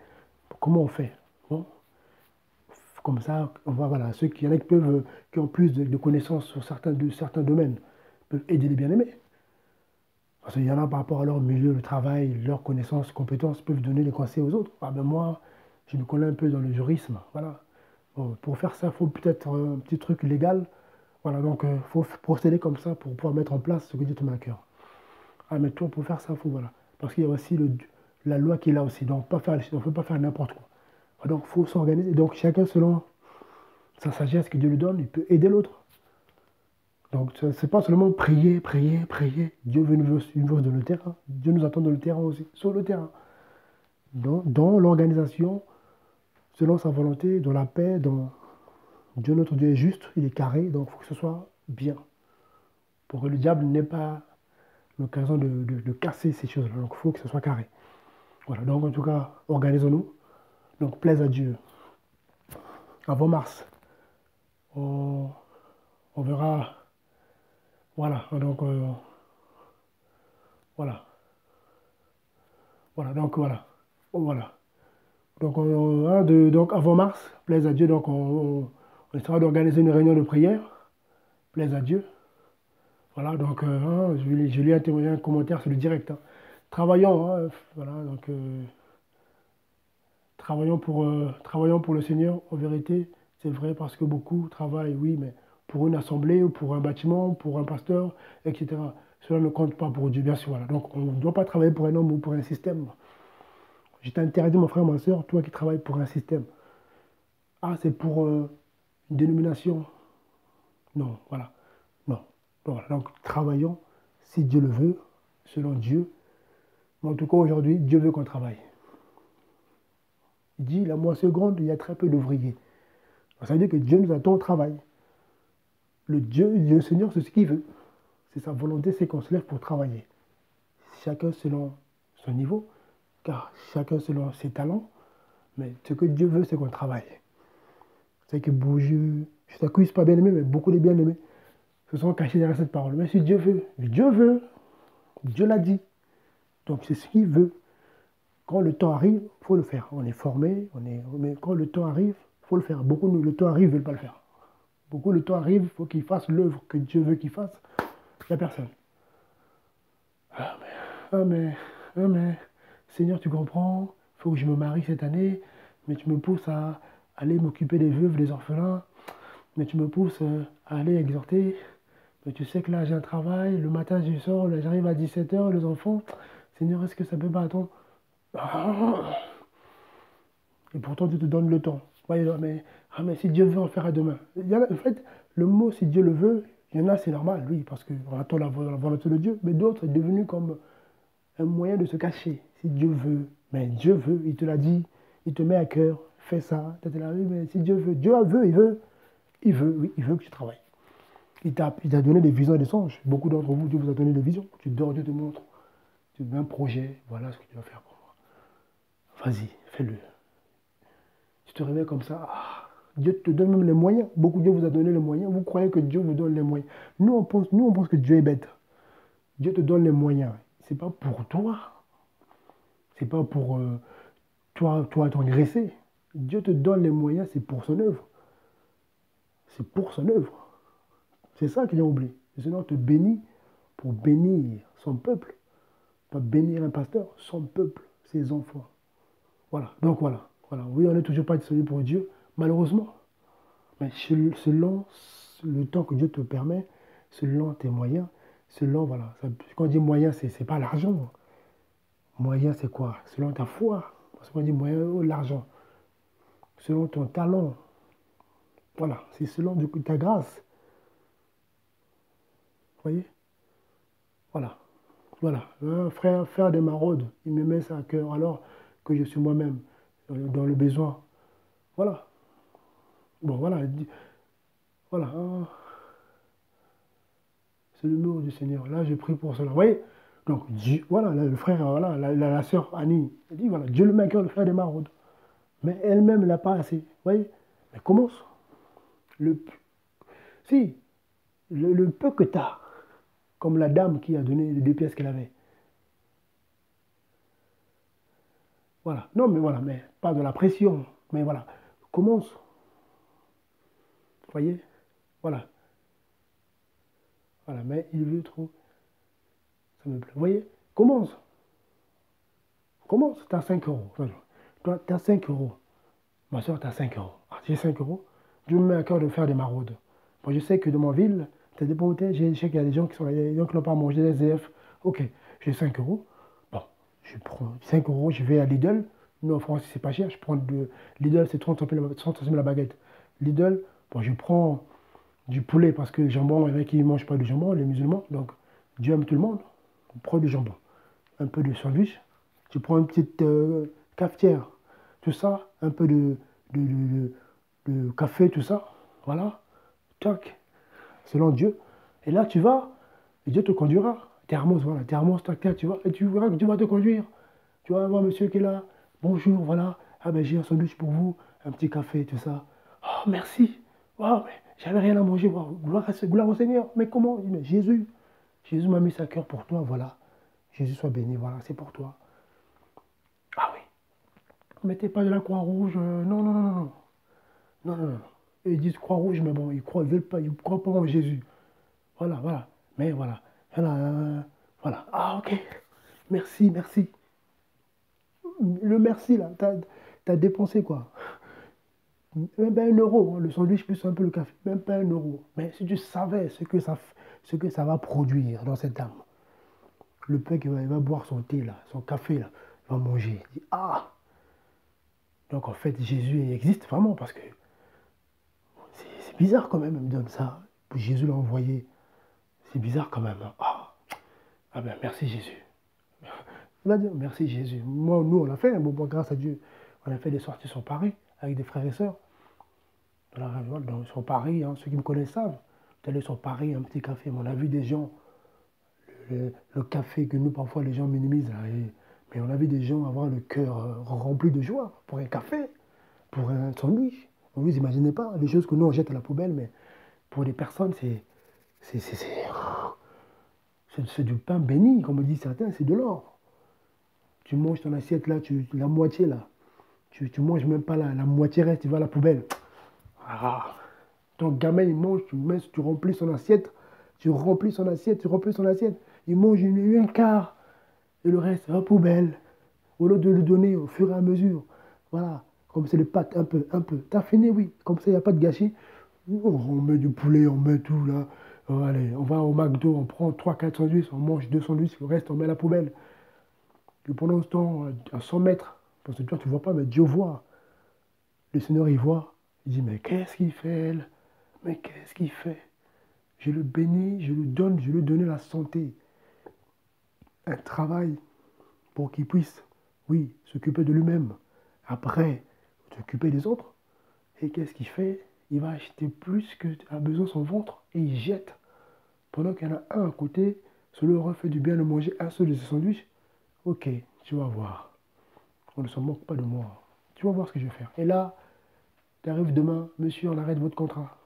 comment on fait? Bon, comme ça, on va, voilà, ceux qui, y en a qui ont plus de connaissances sur certains domaines peuvent aider les bien-aimés. Parce qu'il y en a par rapport à leur milieu de travail, leurs connaissances, compétences, peuvent donner des conseils aux autres. Ah ben moi, je me connais un peu dans le jurisme. Voilà. Bon, pour faire ça, il faut peut-être un petit truc légal. Voilà, donc il faut procéder comme ça pour pouvoir mettre en place ce que Dieu te met à cœur. Ah, mais toi, pour faire ça, il faut, voilà. Parce qu'il y a aussi la loi qui est là aussi. Donc, on ne peut pas faire n'importe quoi. Donc, il faut s'organiser. Donc, chacun, selon sa sagesse que Dieu lui donne, il peut aider l'autre. Donc, ce n'est pas seulement prier, prier, prier. Dieu veut nous dans le terrain. Dieu nous attend dans le terrain aussi, sur le terrain. Dans l'organisation, selon sa volonté, dans la paix, Dieu, notre Dieu est juste, il est carré, donc il faut que ce soit bien. Pour que le diable n'ait pas l'occasion de casser ces choses-là. Donc, il faut que ce soit carré. Voilà, donc en tout cas, organisons-nous. Donc, plaise à Dieu. Avant mars, on verra. Voilà, donc voilà. Voilà, donc voilà. Voilà. Donc, donc avant mars, plaise à Dieu, donc on essaiera d'organiser une réunion de prière. Plaise à Dieu. Voilà, donc je lui ai témoigné un commentaire sur le direct. Hein. Travaillons, hein, voilà, donc travaillons pour le Seigneur, en vérité, c'est vrai parce que beaucoup travaillent, oui, mais pour une assemblée ou pour un bâtiment, pour un pasteur, etc. Cela ne compte pas pour Dieu, bien sûr. Voilà. Donc on ne doit pas travailler pour un homme ou pour un système. Je t'interdis, mon frère, ma soeur, toi qui travailles pour un système. Ah, c'est pour une dénomination. Non, voilà. Non. Voilà. Donc travaillons, si Dieu le veut, selon Dieu. Mais en tout cas, aujourd'hui, Dieu veut qu'on travaille. Il dit, la moitié seconde, il y a très peu d'ouvriers. Ça veut dire que Dieu nous attend au travail. Le Seigneur, c'est ce qu'il veut. C'est sa volonté, c'est qu'on se lève pour travailler. Chacun selon son niveau, car chacun selon ses talents. Mais ce que Dieu veut, c'est qu'on travaille. C'est que je ne t'accuse pas bien-aimé, mais beaucoup de bien-aimés se sont cachés derrière cette parole. Mais si Dieu veut, Dieu l'a dit. Donc c'est ce qu'il veut. Quand le temps arrive, il faut le faire. On est formé, mais quand le temps arrive, il faut le faire. Beaucoup, le temps arrive, ne veulent pas le faire. Beaucoup, le temps arrive, il faut qu'ils fassent l'œuvre que Dieu veut qu'ils fassent. Il n'y a personne. Ah mais, Seigneur, tu comprends, il faut que je me marie cette année, mais tu me pousses à aller m'occuper des veuves, des orphelins, mais tu me pousses à aller exhorter. Mais tu sais que là, j'ai un travail, le matin, je sors, là, j'arrive à 17h, les enfants. Seigneur, est-ce que ça peut pas attendre? Et pourtant, tu te donnes le temps. Ouais, mais si Dieu veut, on le fera demain. En fait, le mot, si Dieu le veut, il y en a, c'est normal, oui, parce qu'on attend la volonté de Dieu. Mais d'autres, c'est devenu comme un moyen de se cacher. Si Dieu veut, mais Dieu veut, il te l'a dit, il te met à cœur, fais ça. Tu là, oui, mais si Dieu veut, oui, il veut que tu travailles. Il t'a donné des visions et des songes. Beaucoup d'entre vous, Dieu vous a donné des visions. Tu dors, Dieu te montre. Tu veux un projet, voilà ce que tu vas faire pour moi. Vas-y, fais-le. Tu te réveilles comme ça. Ah, Dieu te donne même les moyens. Beaucoup Dieu vous a donné les moyens. Vous croyez que Dieu vous donne les moyens. Nous, on pense que Dieu est bête. Dieu te donne les moyens. Ce n'est pas pour toi. Ce n'est pas pour toi t'engraisser. Dieu te donne les moyens, c'est pour son œuvre. C'est pour son œuvre. C'est ça qu'il a oublié. Le Seigneur te bénit pour bénir son peuple. Pas bénir un pasteur, son peuple, ses enfants. Voilà. Donc voilà. Oui, on n'est toujours pas disponible pour Dieu, malheureusement. Mais selon le temps que Dieu te permet, selon tes moyens, voilà. Quand on dit moyen, c'est pas l'argent. Moyen, c'est quoi? Selon ta foi. Parce qu'on dit moyen ou l'argent. Selon ton talent. Voilà, c'est selon ta grâce. Vous voyez? Voilà. Voilà. Un frère faire des maraudes, il me met ça à cœur alors que je suis moi-même dans le besoin. Voilà. Bon, voilà. Voilà. Hein. C'est le mot du Seigneur. Là, je prie pour cela. Vous voyez? Donc, Dieu, voilà, le frère, voilà, la sœur Annie, elle dit, voilà, Dieu le met à cœur de faire des maraudes. Mais elle-même, elle n'a pas assez. Vous voyez? Mais commence. Le, si, le peu que tu as, comme la dame qui a donné les 2 pièces qu'elle avait. Voilà. Non, mais voilà, mais pas de la pression. Mais voilà, commence. Vous voyez? Voilà. Voilà, mais il veut trop. Ça me plaît. Vous voyez? Commence. Commence. Tu as 5 euros. Toi, tu as 5 euros. Ma soeur, tu as 5 euros. Ah, j'ai 5 euros. Dieu me met à cœur de faire des maraudes. Moi, je sais que dans ma ville, tu as des pauvretés. Je sais qu'il y a des gens qui sont là, des gens qui n'ont pas mangé, des SDF. Ok, j'ai 5 euros. Bon, je prends 5 euros, je vais à Lidl. Nous, en France, c'est pas cher. Je prends de Lidl, c'est 30 centimes la baguette. Lidl, bon, je prends du poulet parce que le jambon, il y en a qui ne mangent pas de jambon, les musulmans. Donc, Dieu aime tout le monde. On prend du jambon. Un peu de sandwich. Tu prends une petite cafetière. Tout ça. Un peu de, de café, tout ça. Voilà. Tac. Selon Dieu. Et là, tu vas. Et Dieu te conduira. Thermos, voilà. Thermos, tac, tac. Tu vas. Et tu verras que Dieu va te conduire. Tu vas voir monsieur qui est là. Bonjour, voilà. Ah ben, j'ai un sandwich pour vous. Un petit café, tout ça. Oh, merci. Wow, mais j'avais rien à manger. Wow, gloire au Seigneur. Mais comment? Mais Jésus. Jésus m'a mis sa cœur pour toi, voilà. Jésus soit béni, voilà, c'est pour toi. Ah oui. Mettez pas de la croix rouge. Non, non, non, non, non. Non, non, non. Et ils disent croix rouge, mais bon, ils veulent pas, ils croient pas en Jésus. Voilà, voilà. Mais voilà. Voilà. Voilà. Ah, ok. Merci, merci. Le merci, là, t'as dépensé quoi? Même pas 1 euro, hein, le sandwich plus un peu le café. Même pas 1 euro. Mais si tu savais ce que ça va produire dans cette âme. Le père qui va boire son thé, là, son café, là, va manger. Il dit, ah! Donc en fait, Jésus existe vraiment parce que c'est bizarre quand même, il me donne ça. Jésus l'a envoyé. C'est bizarre quand même. Hein. Ah, ah ben merci Jésus. Il va dire merci Jésus. Moi, nous, on l'a fait, bon, grâce à Dieu. On a fait des sorties sur Paris avec des frères et sœurs. Sur Paris, hein, ceux qui me connaissent savent. Tu allé sur Paris, un petit café, mais on a vu des gens, le café que nous, parfois, les gens minimisent. Là, mais on a vu des gens avoir le cœur rempli de joie pour un café, pour un sandwich. Vous imaginez pas les choses que nous, on jette à la poubelle, mais pour les personnes, c'est du pain béni, comme disent certains, c'est de l'or. Tu manges ton assiette là, la moitié là. Tu manges même pas la moitié reste, tu vas à la poubelle. Ah. Ton gamin, il mange, tu remplis son assiette, tu remplis son assiette, tu remplis son assiette. Il mange un quart et le reste, à la poubelle. Au lieu de le donner au fur et à mesure. Voilà. Comme c'est les pâtes, un peu, un peu. T'as fini, oui. Comme ça, il n'y a pas de gâchis. On met du poulet, on met tout là. Allez, on va au McDo, on prend 3-4 sandwichs, on mange 2 sandwichs, le reste, on met à la poubelle. Et pendant ce temps, à 100 mètres, parce que toi, tu ne vois pas, mais Dieu voit. Le Seigneur, il voit. Il dit, mais qu'est-ce qu'il fait, elle? Mais qu'est-ce qu'il fait? Je le bénis, je lui donne, je lui ai donné la santé. Un travail pour qu'il puisse, oui, s'occuper de lui-même. Après, s'occuper des autres. Et qu'est-ce qu'il fait? Il va acheter plus que a besoin son ventre et il jette. Pendant qu'il y en a un à côté, celui aura fait du bien de manger un seul de ses sandwichs. Ok, tu vas voir. On ne se moque pas de moi. Tu vas voir ce que je vais faire. Et là, tu arrives demain, monsieur, on arrête votre contrat.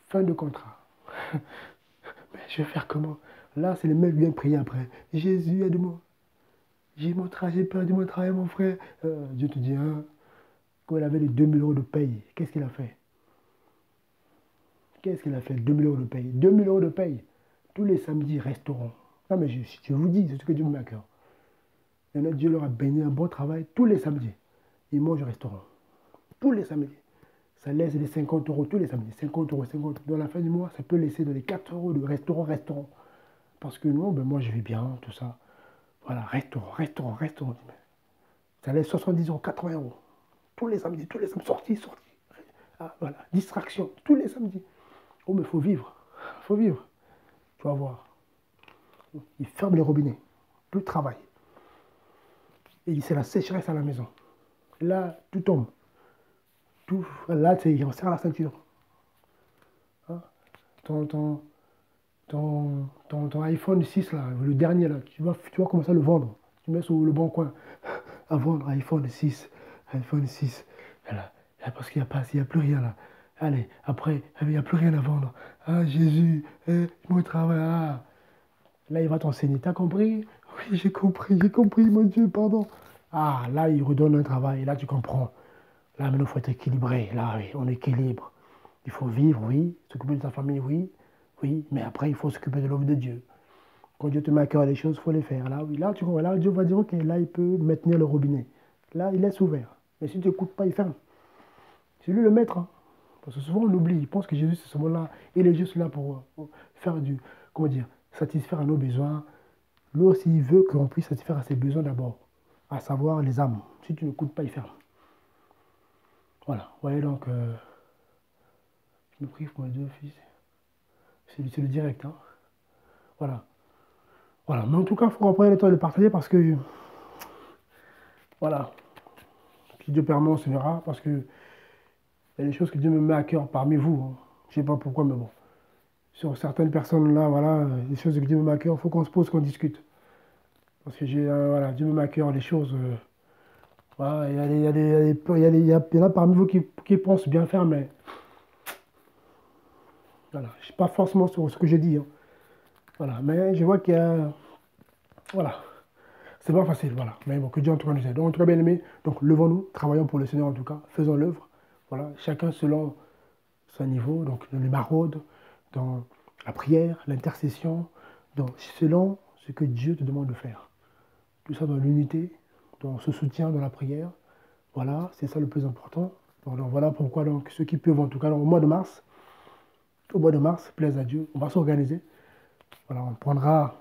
Fin de contrat. Mais je vais faire comment? Là, c'est les mecs qui viennent prier après. Jésus, aide-moi. J'ai perdu mon travail, mon frère. Dieu te dit, hein, quand il avait les 2000 euros de paye, qu'est-ce qu'il a fait? Qu'est-ce qu'il a fait? 2000 euros de paye. 2000 euros de paye. Tous les samedis, restaurant. Non, mais je vous dis, c'est ce que Dieu me met à cœur. Il y en a, Dieu leur a béni un bon travail tous les samedis. Ils mangent au restaurant. Tous les samedis. Ça laisse les 50 euros tous les samedis. 50 euros, 50 euros. Dans la fin du mois, ça peut laisser dans les 4 euros de restaurant. Parce que non, ben moi, je vis bien, tout ça. Voilà, restaurant. Ça allait 70 euros, 80 euros. Tous les samedis, sortis. Ah, voilà, distraction, tous les samedis. Oh, mais il faut vivre. Il faut vivre. Tu vas voir. Il ferme les robinets. Plus de travail. Et il dit, c'est la sécheresse à la maison. Là, tout tombe. Tout, là, il serre la ceinture. Hein? Ton, ton iPhone 6, là, le dernier, là, tu vas commencer à le vendre. Tu mets sur le bon coin à vendre iPhone 6. iPhone 6. Voilà. Parce qu'il n'y a plus rien là. Allez, après, il n'y a plus rien à vendre. Ah, Jésus, mon travail. Ah. Là, il va t'enseigner. T'as compris? Oui, j'ai compris, mon Dieu, pardon. Ah, là, il redonne un travail. Là, tu comprends. Là, maintenant, il faut être équilibré. Là, oui, on équilibre. Il faut vivre, oui. S'occuper de sa famille, oui. Oui, mais après, il faut s'occuper de l'œuvre de Dieu. Quand Dieu te met à cœur les choses, il faut les faire. Là, oui, là, tu vois, là, Dieu va dire, ok, là, il peut maintenir le robinet. Là, il laisse ouvert. Mais si tu n'écoutes pas, il ferme. C'est lui le maître. Hein. Parce que souvent, on oublie. Il pense que Jésus, c'est ce moment-là. Il est juste là pour faire du, comment dire, satisfaire à nos besoins. Lui aussi, il veut qu'on puisse satisfaire à ses besoins d'abord. À savoir les âmes. Si tu n'écoutes pas, il ferme. Voilà. Vous voyez donc, je me prie pour mes deux fils. C'est le direct. Hein. Voilà. Voilà. Mais en tout cas, il faut reprendre le temps de le partager parce que, voilà. Si Dieu permet, on se verra parce que il y a des choses que Dieu me met à cœur parmi vous. Hein. Je ne sais pas pourquoi, mais bon. Sur certaines personnes là, voilà, les choses que Dieu me met à cœur, il faut qu'on se pose, qu'on discute. Parce que voilà, Dieu me met à cœur les choses. Voilà, il y en a parmi vous qui pensent bien faire, mais voilà, je ne suis pas forcément sur ce que je dis. Hein. Voilà, mais je vois qu'il y a. Voilà, c'est pas facile, voilà. Mais bon, que Dieu en tout cas nous aide. Donc, en tout cas, bien aimé, donc levons-nous, travaillons pour le Seigneur en tout cas, faisons l'œuvre. Voilà, chacun selon son niveau, donc dans les maraudes, dans la prière, l'intercession, donc selon ce que Dieu te demande de faire. Tout ça dans l'unité, dans ce soutien, dans la prière. Voilà, c'est ça le plus important. Donc, voilà pourquoi donc, ceux qui peuvent, en tout cas, au mois de mars, plaise à Dieu, on va s'organiser. Voilà, on prendra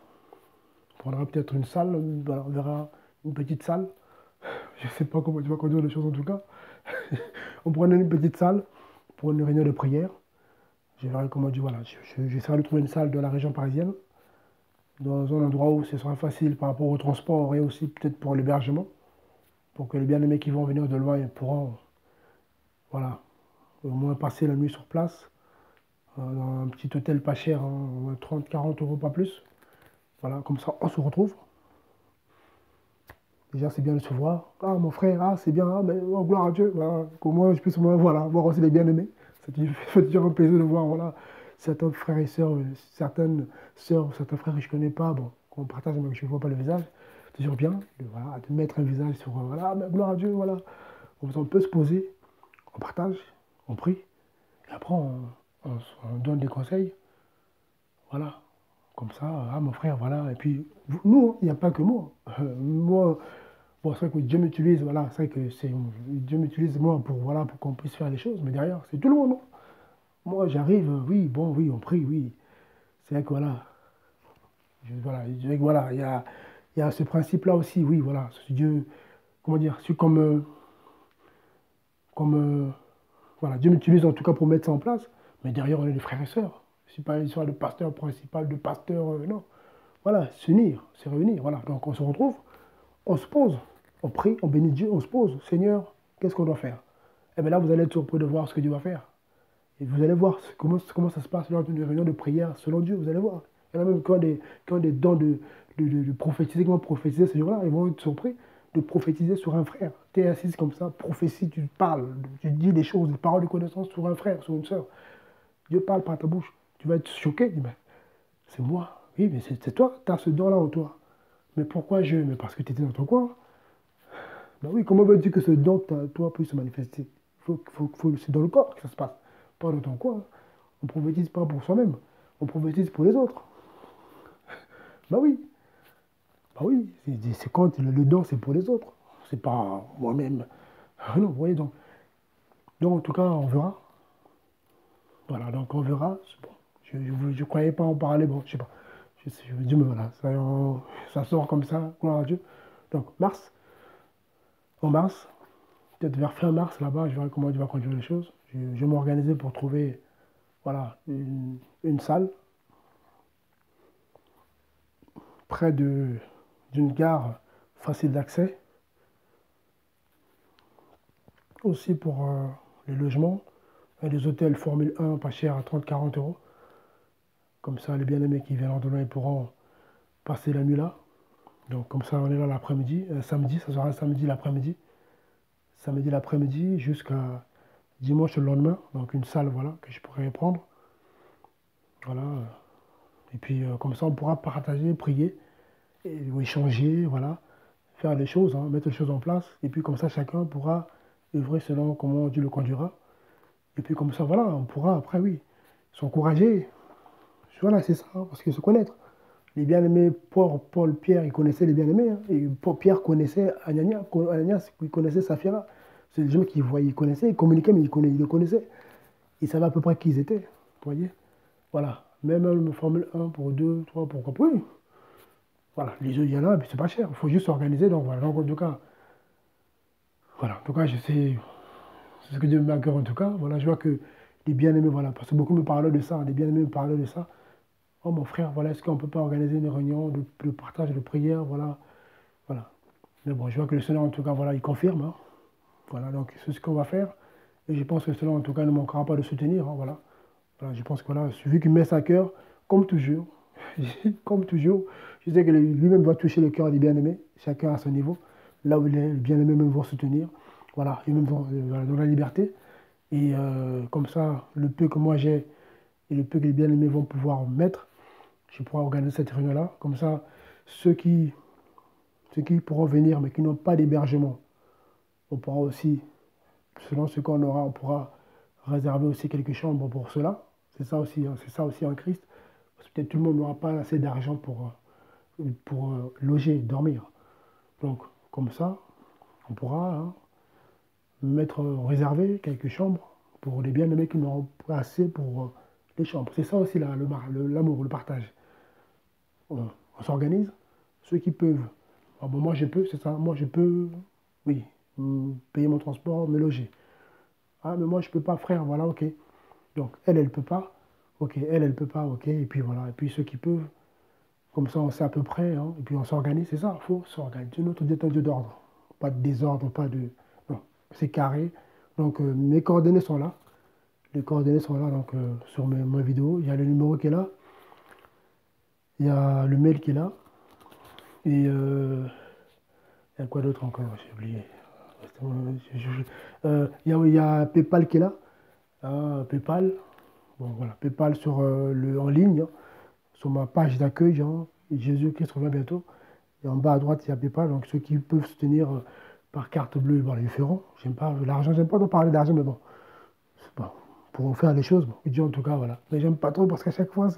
peut-être une salle, voilà, on verra une petite salle. Je ne sais pas comment tu vas conduire les choses en tout cas. On prendra une petite salle pour une réunion de prière. Je verrai comment Dieu, voilà, j'essaierai de trouver une salle de la région parisienne, dans un endroit où ce sera facile par rapport au transport et aussi peut-être pour l'hébergement, pour que les bien-aimés qui vont venir de loin pourront, voilà, au moins passer la nuit sur place, dans un petit hôtel pas cher, hein, 30, 40 euros, pas plus. Voilà, comme ça, on se retrouve. Déjà, c'est bien de se voir. Ah, mon frère, ah, c'est bien, ah, mais oh, gloire à Dieu. Voilà, qu'au moins, je puisse voilà, voir aussi les bien-aimés. Ça fait toujours un plaisir de voir voilà, certains frères et sœurs, certaines sœurs, certains frères que je ne connais pas, bon, qu'on partage, mais que je ne vois pas le visage. C'est toujours bien voilà, de mettre un visage sur, voilà, mais gloire à Dieu, voilà. On peut se poser, on partage, on prie, et après, on donne des conseils. Voilà, comme ça, ah, mon frère, voilà. Et puis, nous, il n'y a pas que moi. Moi, bon, c'est vrai que Dieu m'utilise, voilà, c'est vrai que Dieu m'utilise moi pour, voilà, pour qu'on puisse faire les choses, mais derrière, c'est tout le monde. Non. Moi, j'arrive, oui, bon, oui, on prie, oui. C'est vrai que voilà, voilà, je dirais que voilà, il y a ce principe-là aussi, oui, voilà. Dieu, comment dire, c'est comme voilà, Dieu m'utilise en tout cas pour mettre ça en place, mais derrière, on est des frères et sœurs. C'est pas une histoire de pasteur principal, de pasteur, non. Voilà, s'unir, se réunir, voilà. Donc on se retrouve, on se pose, on prie, on bénit Dieu, on se pose. Seigneur, qu'est-ce qu'on doit faire? Et bien là, vous allez être surpris de voir ce que Dieu va faire. Et vous allez voir comment ça se passe lors d'une réunion de prière selon Dieu, vous allez voir. Il y en a même qui ont des dons de prophétiser, comment prophétiser ce jour-là, ils vont être surpris de prophétiser sur un frère. Tu es assis comme ça, prophétie, tu parles, tu dis des choses, des paroles de connaissance sur un frère, sur une soeur. Dieu parle par ta bouche. Tu vas être choqué, ben, c'est moi. Oui, mais c'est toi, tu as ce don-là en toi. Mais pourquoi je? Mais parce que tu étais dans ton coin. Ben oui, comment veux-tu que ce don, toi, puisse se manifester? C'est dans le corps que ça se passe, pas dans ton coin. On prophétise pas pour soi-même, on prophétise pour les autres. Ben oui, ben oui, c'est quand le don, c'est pour les autres. C'est pas moi-même. Non, vous voyez, donc en tout cas, on verra. Voilà, donc on verra. Bon, je ne croyais pas en parler, bon, je sais pas. Je me dis, mais voilà, ça sort comme ça, gloire à Dieu. Donc, mars, en mars. Peut-être vers fin mars, là-bas, je verrai comment tu vas conduire les choses. Je vais m'organiser pour trouver voilà, une salle près d'une gare facile d'accès. Aussi pour les logements. Et les hôtels Formule 1 pas cher à 30-40 euros. Comme ça, les bien-aimés qui viennent en demain, ils pourront passer la nuit là. Donc comme ça, on est là l'après-midi. Samedi, ça sera samedi l'après-midi. Samedi l'après-midi jusqu'à dimanche le lendemain. Donc une salle, voilà, que je pourrais prendre. Voilà. Et puis comme ça, on pourra partager, prier, et, ou échanger, voilà. Faire les choses, hein, mettre les choses en place. Et puis comme ça, chacun pourra œuvrer selon comment Dieu le conduira. Et puis comme ça, voilà, on pourra après, oui, s'encourager. Voilà, c'est ça, hein, parce que se connaître. Les bien-aimés, Paul, Pierre, ils connaissaient les bien-aimés. Hein, et Pierre connaissait Ananias, il connaissait Saphira. C'est des gens qui voyaient, ils connaissaient, ils communiquaient, mais ils le connaissaient. Ils savaient à peu près qui ils étaient. Vous voyez? Voilà. Même le Formule 1 pour 2, 3, pourquoi pas. Oui. Voilà. Les jeux, il y en a, mais c'est pas cher. Il faut juste s'organiser. Donc voilà. Donc, en tout cas, voilà. En tout cas, je sais. C'est ce que Dieu me met à cœur en tout cas. Voilà, je vois que les bien-aimés, voilà. Parce que beaucoup me parlaient de ça. Les bien-aimés me parlaient de ça. Oh mon frère, voilà, est-ce qu'on ne peut pas organiser une réunion de partage de prière, voilà, voilà. Mais bon, je vois que le Seigneur, en tout cas, voilà, il confirme, hein. Voilà, donc c'est ce qu'on va faire. Et je pense que le Seigneur, en tout cas, ne manquera pas de soutenir, hein, voilà. Voilà, je pense que voilà, vu qu'il met ça à cœur, comme toujours, comme toujours, je sais que lui-même va toucher le cœur des bien-aimés, chacun à son niveau. Là où les bien-aimés même vont soutenir, voilà, ils même vont voilà, dans la liberté. Et comme ça, le peu que moi j'ai et le peu que les bien-aimés vont pouvoir mettre, je pourrai organiser cette réunion-là. Comme ça, ceux qui pourront venir mais qui n'ont pas d'hébergement, on pourra aussi, selon ce qu'on aura, on pourra réserver aussi quelques chambres pour cela. C'est ça aussi, hein, c'est ça aussi en Christ. Parce que peut-être tout le monde n'aura pas assez d'argent pour loger, dormir. Donc, comme ça, on pourra hein, réserver quelques chambres pour les bien-aimés qui n'auront pas assez pour les chambres. C'est ça aussi l'amour, le partage. On s'organise. Ceux qui peuvent. Ah bon, moi, je peux, c'est ça. Moi, je peux, oui, payer mon transport, me loger. Ah, mais moi, je ne peux pas, frère. Voilà, ok. Donc, elle ne peut pas. Ok, elle ne peut pas. Ok. Et puis, voilà. Et puis, ceux qui peuvent, comme ça, on sait à peu près. Hein, et puis, on s'organise. C'est ça. Il faut s'organiser. Notre Dieu est un Dieu d'ordre. Pas de désordre, pas de. Non, c'est carré. Donc, mes coordonnées sont là. Les coordonnées sont là, donc, sur ma vidéo. Il y a le numéro qui est là. Il y a le mail qui est là. Et il y a quoi d'autre encore? J'ai oublié. Il y a PayPal qui est là. Ah, PayPal. Bon, voilà. PayPal en ligne, hein, sur ma page d'accueil. Hein, Jésus-Christ revient bientôt. Et en bas à droite, il y a PayPal. Donc ceux qui peuvent soutenir par carte bleue, bon, ils le feront. J'aime pas l'argent. J'aime pas trop parler d'argent, mais bon. Bon. Pour faire les choses, bon. Dieu en tout cas, voilà. Mais j'aime pas trop parce qu'à chaque fois,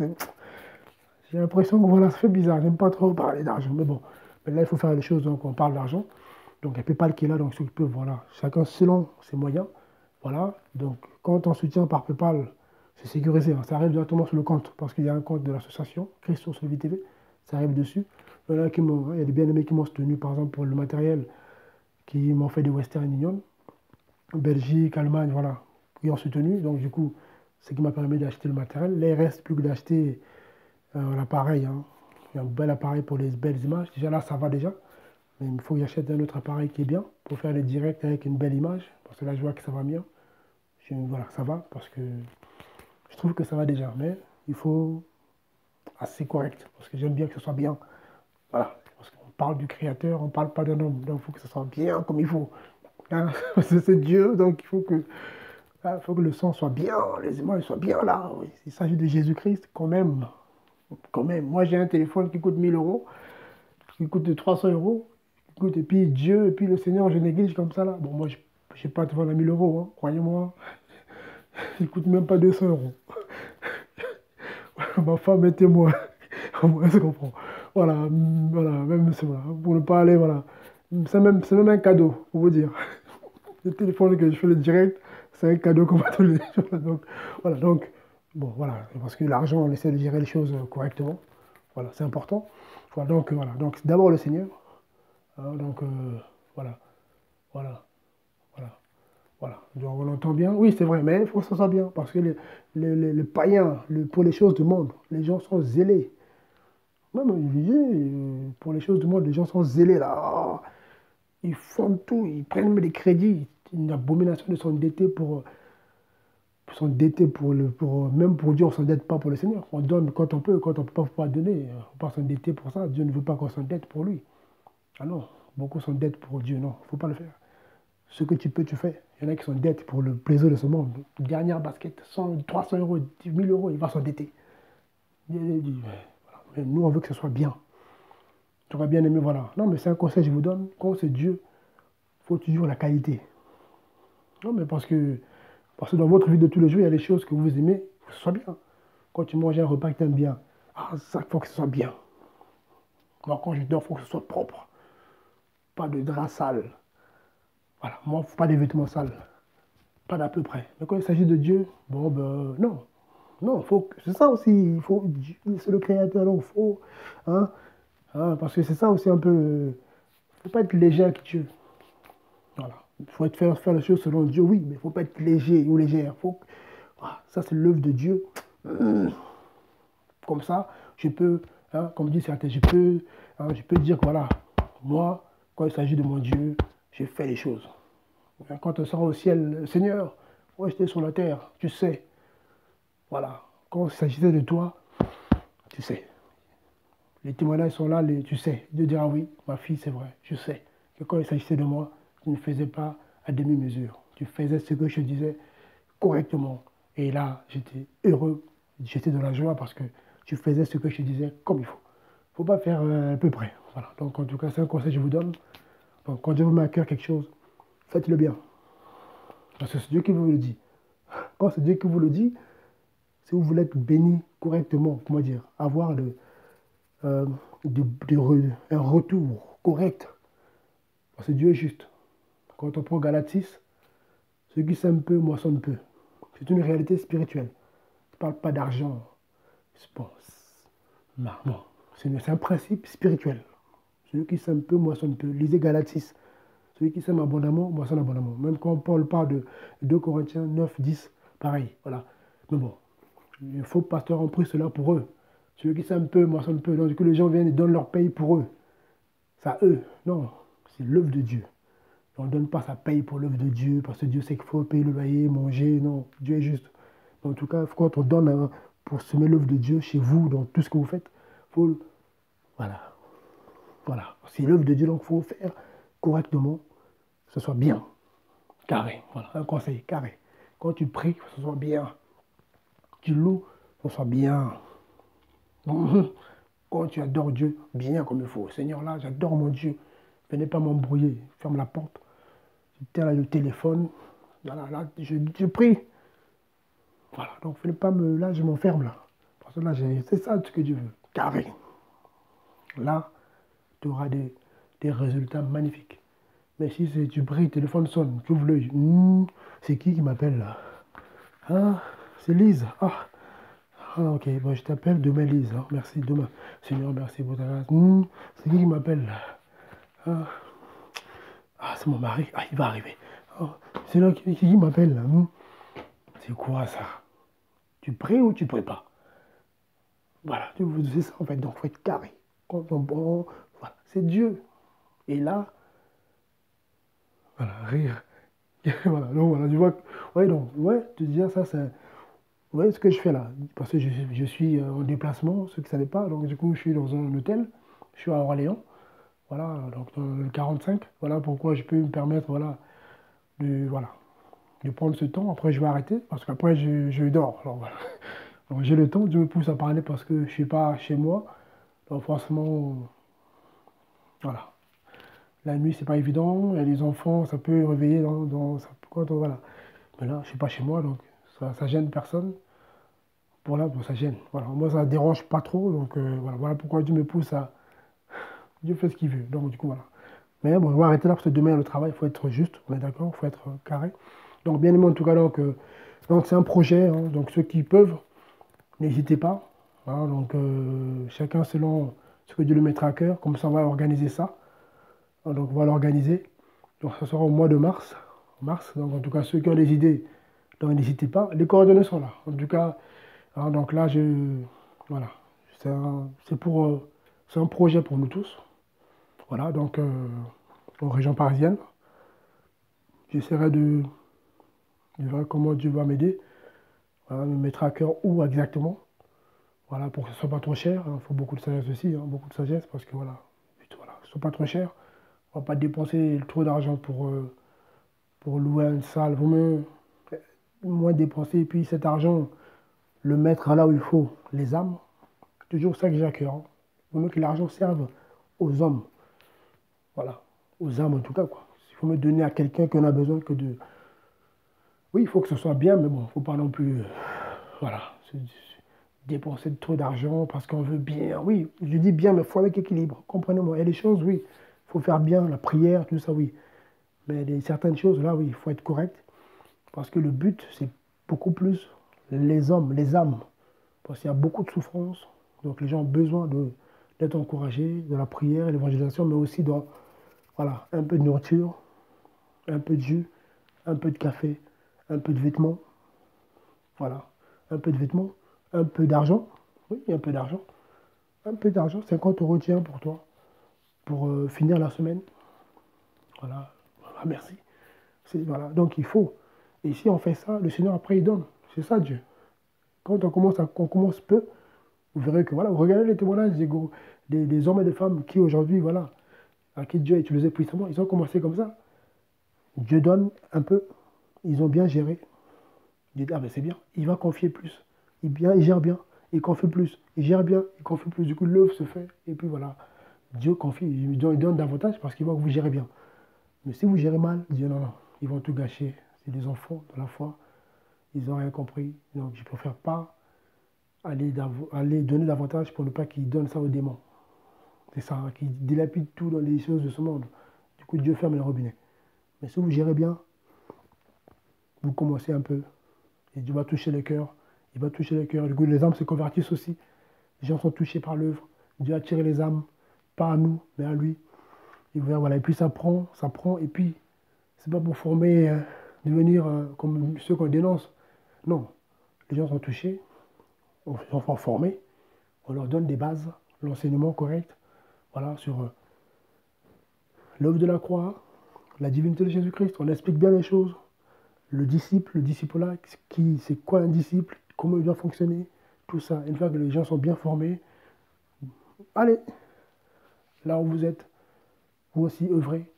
j'ai l'impression que voilà, ça fait bizarre. J'aime pas trop parler d'argent. Mais bon. Mais là, il faut faire les choses, donc on parle d'argent. Donc il y a PayPal qui est là, donc ceux qui peuvent, voilà, chacun selon ses moyens. Voilà, donc quand on soutient par PayPal, c'est sécurisé, hein, ça arrive directement sur le compte, parce qu'il y a un compte de l'association, Christ sur le TV, ça arrive dessus. Il y a des bien-aimés qui m'ont soutenu, par exemple, pour le matériel, qui m'ont fait des Western Union, Belgique, Allemagne, voilà, qui ont soutenu. Donc du coup, c'est ce qui m'a permis d'acheter le matériel. Là, il reste plus que d'acheter l'appareil. Hein. Il y a un bel appareil pour les belles images. Déjà là, ça va déjà. Mais il faut que j'achète un autre appareil qui est bien pour faire les directs avec une belle image. Parce que là, je vois que ça va bien. Voilà, ça va parce que je trouve que ça va déjà. Mais il faut assez correct parce que j'aime bien que ce soit bien. Voilà. Parce qu'on parle du créateur, on ne parle pas d'un homme. Donc il faut que ce soit bien comme il faut. Hein. C'est Dieu, donc il faut que le son soit bien, les images soient bien là. Oui. Il s'agit de Jésus-Christ quand même. Quand même. Moi, j'ai un téléphone qui coûte 1000 euros, qui coûte 300 euros. Écoute, et puis Dieu, et puis le Seigneur, je néglige comme ça là. Bon, moi, je n'ai pas de vendre à 1000 euros, hein, croyez-moi. Il ne coûte même pas 200 euros. Ma femme est témoin. Elle se comprend. Voilà, voilà, même voilà, pour ne pas aller, voilà. C'est même un cadeau, pour vous dire. Le téléphone que je fais le direct, c'est un cadeau qu'on va tous les jours. Donc, voilà, donc, bon, voilà, parce que l'argent, on essaie de gérer les choses correctement. Voilà, c'est important. Voilà, donc, c'est d'abord le Seigneur. Hein, donc, voilà. Voilà, voilà, voilà. Donc on entend bien, oui, c'est vrai, mais il faut que ça soit bien, parce que les païens, pour les choses du monde, les gens sont zélés. Même Olivier, pour les choses du monde, les gens sont zélés là. Ah, ils font tout, ils prennent même des crédits. Une abomination de s'endetter même pour Dieu, on ne s'endette pas pour le Seigneur. On donne quand on peut pas, faut pas donner. Il ne faut pas s'endetter pour ça. Dieu ne veut pas qu'on s'endette pour lui. Ah non, beaucoup s'endettent pour Dieu, non, il ne faut pas le faire. Ce que tu peux, tu fais. Il y en a qui s'endettent pour le plaisir de ce monde. Dernière basket, 100, 300 euros, 10 000 euros, il va s'endetter. Mais nous, on veut que ce soit bien. Tu aurais bien aimé, voilà. Non, mais c'est un conseil que je vous donne. Quand c'est Dieu, il faut toujours la qualité. Non, mais parce que dans votre vie de tous les jours, il y a des choses que vous aimez, il faut que ce soit bien. Quand tu manges un repas que tu aimes bien, ah, ça, il faut que ce soit bien. Moi, quand je dors, il faut que ce soit propre. Pas de drap sale. Voilà, moi, il ne faut pas des vêtements sales. Pas d'à peu près. Mais quand il s'agit de Dieu, bon, ben, non. Non, c'est ça aussi. C'est le Créateur, donc il faut. Hein, parce que c'est ça aussi un peu. Il ne faut pas être léger avec Dieu. Voilà. Il faut faire les choses selon Dieu, oui, mais il ne faut pas être léger ou légère. Voilà, ça, c'est l'œuvre de Dieu. Comme ça, je peux, comme dit certains, je peux dire que voilà, moi, quand il s'agit de mon Dieu, je fais les choses. Quand on sera au ciel, Seigneur, moi j'étais sur la terre, tu sais. Voilà. Quand il s'agissait de toi, tu sais. Les témoignages sont là, tu sais. Dieu dira oui, ma fille, c'est vrai, je sais. Que quand il s'agissait de moi, tu ne faisais pas à demi-mesure. Tu faisais ce que je disais correctement. Et là, j'étais heureux, j'étais dans la joie parce que tu faisais ce que je disais comme il faut. Il ne faut pas faire à peu près. Voilà. Donc en tout cas, c'est un conseil que je vous donne. Donc quand Dieu vous met à cœur quelque chose, faites-le bien. Parce que c'est Dieu qui vous le dit. Quand c'est Dieu qui vous le dit, si vous voulez être béni correctement, comment dire, avoir euh, un retour correct, parce que Dieu est juste. Quand on prend Galates 6, ceux qui sèment peu moissonnent peu. C'est une réalité spirituelle. Je ne parle pas d'argent. Bon, non. C'est un principe spirituel. Celui qui sème peu moissonne peu. Lisez Galates 6. Celui qui sème abondamment moissonne abondamment. Même quand Paul parle de 2 Corinthiens 9, 10, pareil. Voilà. Mais bon, les faux pasteurs ont pris cela pour eux. Celui qui sème peu moissonne peu. Donc, du coup, les gens viennent et donnent leur paye pour eux. Ça, eux. Non, c'est l'œuvre de Dieu. On ne donne pas sa paye pour l'œuvre de Dieu, parce que Dieu sait qu'il faut payer le loyer, manger. Non, Dieu est juste. En tout cas, quand on donne pour semer l'œuvre de Dieu chez vous, dans tout ce que vous faites, il faut. Voilà. Voilà. C'est l'œuvre de Dieu, donc il faut faire correctement, que ce soit bien. Carré. Voilà. Un conseil, carré. Quand tu pries, que ce soit bien. Tu loues, que ce soit bien. Quand tu adores Dieu, bien comme il faut. Seigneur, là, j'adore mon Dieu. Venez pas m'embrouiller. Ferme la porte. J'éteins là le téléphone. Là, je prie. Voilà. Donc, venez pas me. Là, je m'enferme là. Parce que là, c'est ça ce que Dieu veut. Carré. Là, tu auras des résultats magnifiques. Mais si tu pries, le téléphone sonne, tu ouvres l'œil. C'est qui m'appelle là? Ah, c'est Lise. Ok, bon, je t'appelle demain, Lise. Merci, demain. Seigneur, merci pour ta grâce. C'est qui m'appelle là? C'est mon mari. Il va arriver. C'est là qui m'appelle là. C'est quoi ça? Tu pries ou tu pries pas? Voilà, c'est ça en fait. Donc, il faut être carré. Quand on bon, voilà, c'est Dieu. Et là, voilà, rire. Voilà, donc voilà, tu vois. Ouais, donc, ouais, tu dis ça, c'est. Ouais, ce que je fais là. Parce que je suis en déplacement, ceux qui ne savaient pas. Donc, du coup, je suis dans un hôtel. Je suis à Orléans. Voilà, donc dans le 45. Voilà pourquoi je peux me permettre, voilà, de prendre ce temps. Après, je vais arrêter parce qu'après, je dors. Alors, voilà. Donc, j'ai le temps. Dieu me pousse à parler parce que je ne suis pas chez moi. Donc, forcément, voilà. La nuit, c'est pas évident. Et les enfants, ça peut réveiller voilà. Mais là, je ne suis pas chez moi, donc ça gêne personne. Voilà, bon, ça gêne. Voilà. Moi, ça ne dérange pas trop. Donc, voilà pourquoi Dieu me pousse à. Dieu fait ce qu'il veut. Donc, du coup, voilà. Mais bon, on va arrêter là parce que demain, le travail, il faut être juste. On est d'accord, il faut être carré. Donc, bien aimé, en tout cas, donc c'est un projet. Donc, ceux qui peuvent, n'hésitez pas. Voilà, donc, chacun selon ce que Dieu le mettra à cœur. Comme ça, on va organiser ça. Donc, on va l'organiser. Donc ça sera au mois de mars. Donc en tout cas, ceux qui ont des idées, donc n'hésitez pas. Les coordonnées sont là. En tout cas, hein, donc là, voilà. C'est un projet pour nous tous. Voilà, donc en région parisienne. J'essaierai de voir comment Dieu va m'aider. Voilà, me mettre à cœur où exactement. Voilà, pour que ce ne soit pas trop cher. Il faut beaucoup de sagesse aussi, hein, beaucoup de sagesse, parce que voilà, voilà, que ce ne soit pas trop cher. On ne va pas dépenser trop d'argent pour louer une salle. Vaut mieux moins dépenser et puis cet argent, le mettre là où il faut, les âmes. C'est toujours ça que j'ai à cœur. Hein. Vaut mieux que l'argent serve aux hommes. Voilà, aux âmes en tout cas. Quoi. Il faut me donner à quelqu'un qu'on a besoin que de... Oui, il faut que ce soit bien, mais bon, il ne faut pas non plus... voilà, dépenser trop d'argent parce qu'on veut bien. Oui, je dis bien, mais il faut avec équilibre. Comprenez-moi. Il y a des choses, oui, il faut faire bien, la prière, tout ça, oui. Mais certaines choses, là, oui, il faut être correct. Parce que le but, c'est beaucoup plus les hommes, les âmes. Parce qu'il y a beaucoup de souffrance. Donc les gens ont besoin d'être encouragés, de la prière, l'évangélisation, mais aussi dans voilà, un peu de nourriture, un peu de jus, un peu de café, un peu de vêtements. Voilà, un peu de vêtements, un peu d'argent. Oui, un peu d'argent. Un peu d'argent, 50 euros tiens pour toi, pour finir la semaine. Voilà, voilà merci. Voilà. Donc il faut. Et si on fait ça, le Seigneur après il donne. C'est ça Dieu. Quand on commence peu, vous verrez que voilà, vous regardez les témoignages des hommes et des femmes qui aujourd'hui, voilà, à qui Dieu a utilisé puissamment, ils ont commencé comme ça. Dieu donne un peu, ils ont bien géré. Il dit, ah ben c'est bien, il va confier plus. Il gère bien, il confie plus. Il gère bien, il confie plus. Du coup, l'œuvre se fait. Et puis voilà, Dieu confie, il donne davantage parce qu'il voit que vous gérez bien. Mais si vous gérez mal, Dieu non, non, ils vont tout gâcher. C'est des enfants de la foi, ils n'ont rien compris. Donc je préfère pas aller donner davantage pour ne pas qu'ils donnent ça aux démons. C'est ça, hein, qui dilapide tout dans les choses de ce monde. Du coup, Dieu ferme le robinet. Mais si vous gérez bien, vous commencez un peu, et Dieu va toucher les cœurs. Il va toucher les cœurs. Du coup, les âmes se convertissent aussi. Les gens sont touchés par l'œuvre. Dieu a tiré les âmes, pas à nous, mais à lui. Et voilà. Et puis ça prend, et puis c'est pas pour former, devenir comme ceux qu'on dénonce. Non, les gens sont touchés, on sont formés, on leur donne des bases, l'enseignement correct, voilà, sur l'œuvre de la croix, la divinité de Jésus-Christ. On explique bien les choses. Le disciple, le disciple-là, c'est quoi un disciple, comment il doit fonctionner, tout ça. Une fois que les gens sont bien formés, allez, là où vous êtes, vous aussi œuvrez.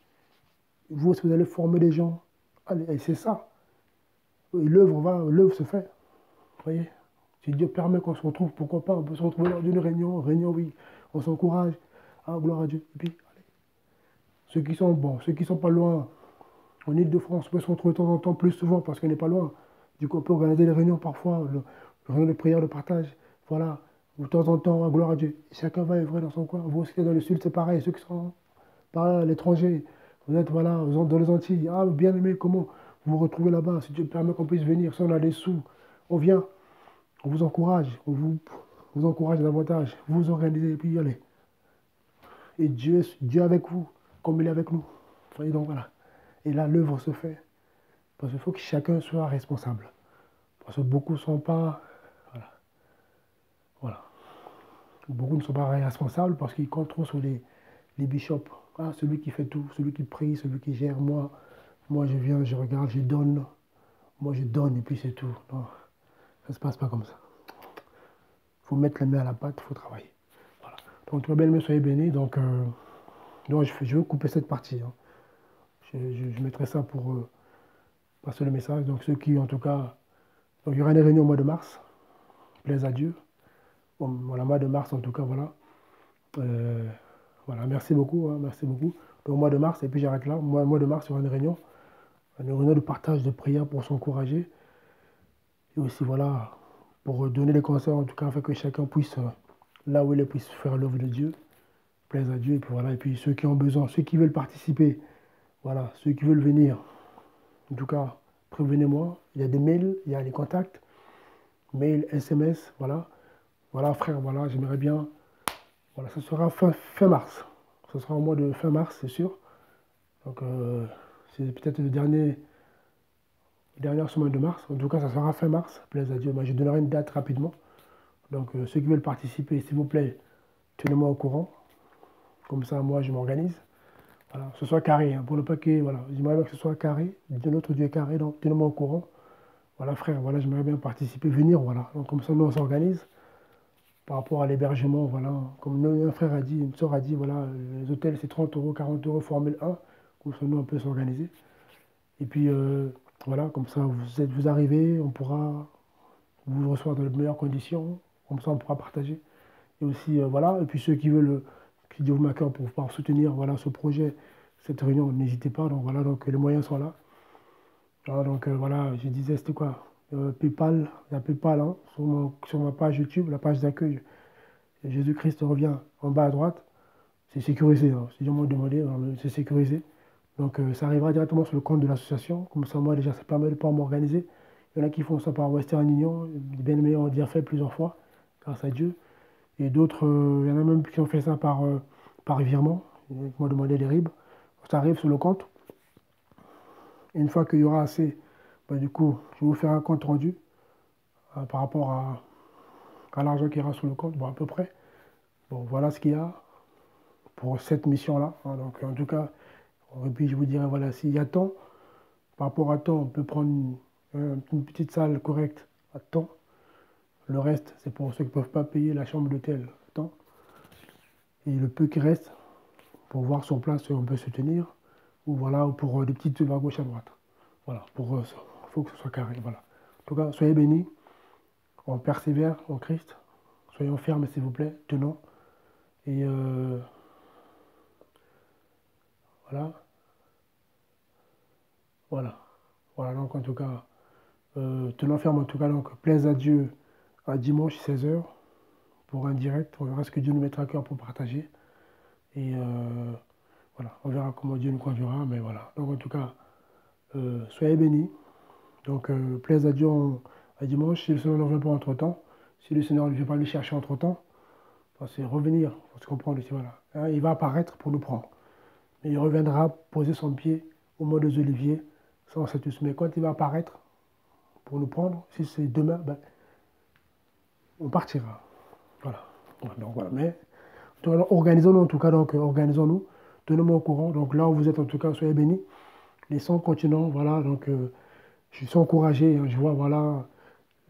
Vous aussi, vous allez former des gens. Allez, et c'est ça. Et l'œuvre se fait. Vous voyez? Si Dieu permet qu'on se retrouve, pourquoi pas? On peut se retrouver lors d'une réunion, oui. On s'encourage. Ah, gloire à Dieu. Et puis, allez. Ceux qui sont bons, ceux qui ne sont pas loin, en Ile-de-France, on peut se retrouver de temps en temps plus souvent parce qu'on n'est pas loin. Du coup, on peut organiser des réunions parfois, le réunion de prière, de partage. Voilà. De temps en temps, ah, gloire à Dieu. Chacun va œuvrer dans son coin. Vous aussi, dans le sud, c'est pareil. Ceux qui sont par l'étranger, vous êtes voilà, dans les Antilles. Ah, bien aimé, comment vous vous retrouvez là-bas? Si Dieu permet qu'on puisse venir, si on a des sous, on vient. On vous encourage, vous encourage davantage, vous vous organisez et puis allez. Et Dieu avec vous, comme il est avec nous. Voyez donc voilà. Et là, l'œuvre se fait. Parce qu'il faut que chacun soit responsable. Parce que beaucoup ne sont pas. Voilà. Voilà. Beaucoup ne sont pas responsables parce qu'ils comptent trop sur les bishops. Ah, celui qui fait tout, celui qui prie, celui qui gère. Moi je viens, je regarde, je donne. Moi je donne et puis c'est tout. Non, ça ne se passe pas comme ça. Il faut mettre les mains à la pâte, il faut travailler. Voilà. Donc, très bien, soyez bénis. Donc je vais couper cette partie. Hein. Je mettrai ça pour passer le message. Donc, ceux qui, en tout cas. Donc, il y aura une réunion au mois de mars. Plaise à Dieu. Bon, voilà, mois de mars, en tout cas, voilà. Voilà, merci beaucoup. Hein, merci beaucoup. Donc, au mois de mars, et puis j'arrête là. Au mois de mars, il y aura une réunion de partage de prière pour s'encourager. Et aussi, voilà, pour donner des conseils, en tout cas, afin que chacun puisse, là où il est, puisse faire l'œuvre de Dieu. Plaise à Dieu. Et puis voilà. Et puis ceux qui ont besoin, ceux qui veulent participer, voilà, ceux qui veulent venir, en tout cas, prévenez-moi. Il y a des mails, il y a les contacts, mail, SMS, voilà. Voilà, frère, voilà, j'aimerais bien. Voilà, ce sera fin mars. Ce sera au mois de fin mars, c'est sûr. Donc, c'est peut-être dernière semaine de mars. En tout cas, ça sera fin mars, plaise à Dieu. Mais je donnerai une date rapidement. Donc, ceux qui veulent participer, s'il vous plaît, tenez-moi au courant. Comme ça, moi, je m'organise. Voilà, que ce soit carré, hein, pour ne pas que, voilà, j'aimerais bien que ce soit carré. Notre Dieu est carré, donc tenez-moi au courant. Voilà, frère, voilà, j'aimerais bien participer, venir, voilà. Donc, comme ça, nous, on s'organise par rapport à l'hébergement, voilà. Comme un frère a dit, une soeur a dit, voilà, les hôtels, c'est 30 euros, 40 euros, Formule 1. Comme ça, nous, on peut s'organiser. Et puis, voilà, comme ça, vous arrivez, on pourra vous recevoir dans les meilleures conditions. Comme ça, on pourra partager. Et aussi, voilà, et puis ceux qui veulent, qui disent ma cœur pour pouvoir soutenir, voilà, ce projet, cette réunion, n'hésitez pas. Donc, voilà, donc les moyens sont là. Alors, donc, voilà, je disais, c'était quoi? PayPal, il y a PayPal, hein, sur ma page YouTube, la page d'accueil. Jésus-Christ revient en bas à droite. C'est sécurisé, hein. Si j'en demandé, c'est sécurisé. Donc ça arrivera directement sur le compte de l'association. Comme ça, moi déjà, ça permet de pouvoir m'organiser. Il y en a qui font ça par Western Union. Les bien-aimés ont déjà fait plusieurs fois, grâce à Dieu. Et d'autres, il y en a même qui ont fait ça par virement. Ils m'ont demandé des RIB. Ça arrive sur le compte. Et une fois qu'il y aura assez, bah, du coup, je vais vous faire un compte rendu par rapport à l'argent qui ira sur le compte, bon, à peu près. Bon, voilà ce qu'il y a pour cette mission-là, hein. Donc, en tout cas, et puis je vous dirai, voilà, s'il y a temps, par rapport à temps, on peut prendre une petite salle correcte à temps. Le reste, c'est pour ceux qui ne peuvent pas payer la chambre d'hôtel à temps. Et le peu qui reste, pour voir sur place si on peut se tenir, ou voilà, ou pour des petites œuvres à gauche à droite. Voilà, il faut que ce soit carré. Voilà. En tout cas, soyez bénis, on persévère en Christ, soyons fermes s'il vous plaît, tenons. Et voilà, voilà. Voilà, donc en tout cas, tenons ferme en tout cas, donc plaise à Dieu à dimanche 16 h pour un direct. On verra ce que Dieu nous mettra à cœur pour partager. Et voilà, on verra comment Dieu nous conduira. Mais voilà, donc en tout cas, soyez bénis. Donc plaise à Dieu à dimanche. Si le Seigneur ne revient pas entre-temps, si le Seigneur ne vient pas le chercher entre-temps, c'est revenir, il faut se comprendre ici, voilà. Hein, il va apparaître pour nous prendre. Mais il reviendra poser son pied au mont des Oliviers, sans tous. Mais quand il va apparaître pour nous prendre, si c'est demain, ben, on partira. Voilà. Donc voilà. Mais organisons-nous en tout cas, donc organisons-nous, tenez-moi au courant. Donc là où vous êtes en tout cas, soyez bénis. Les 100 continents, voilà, donc je suis encouragé, hein, je vois, voilà,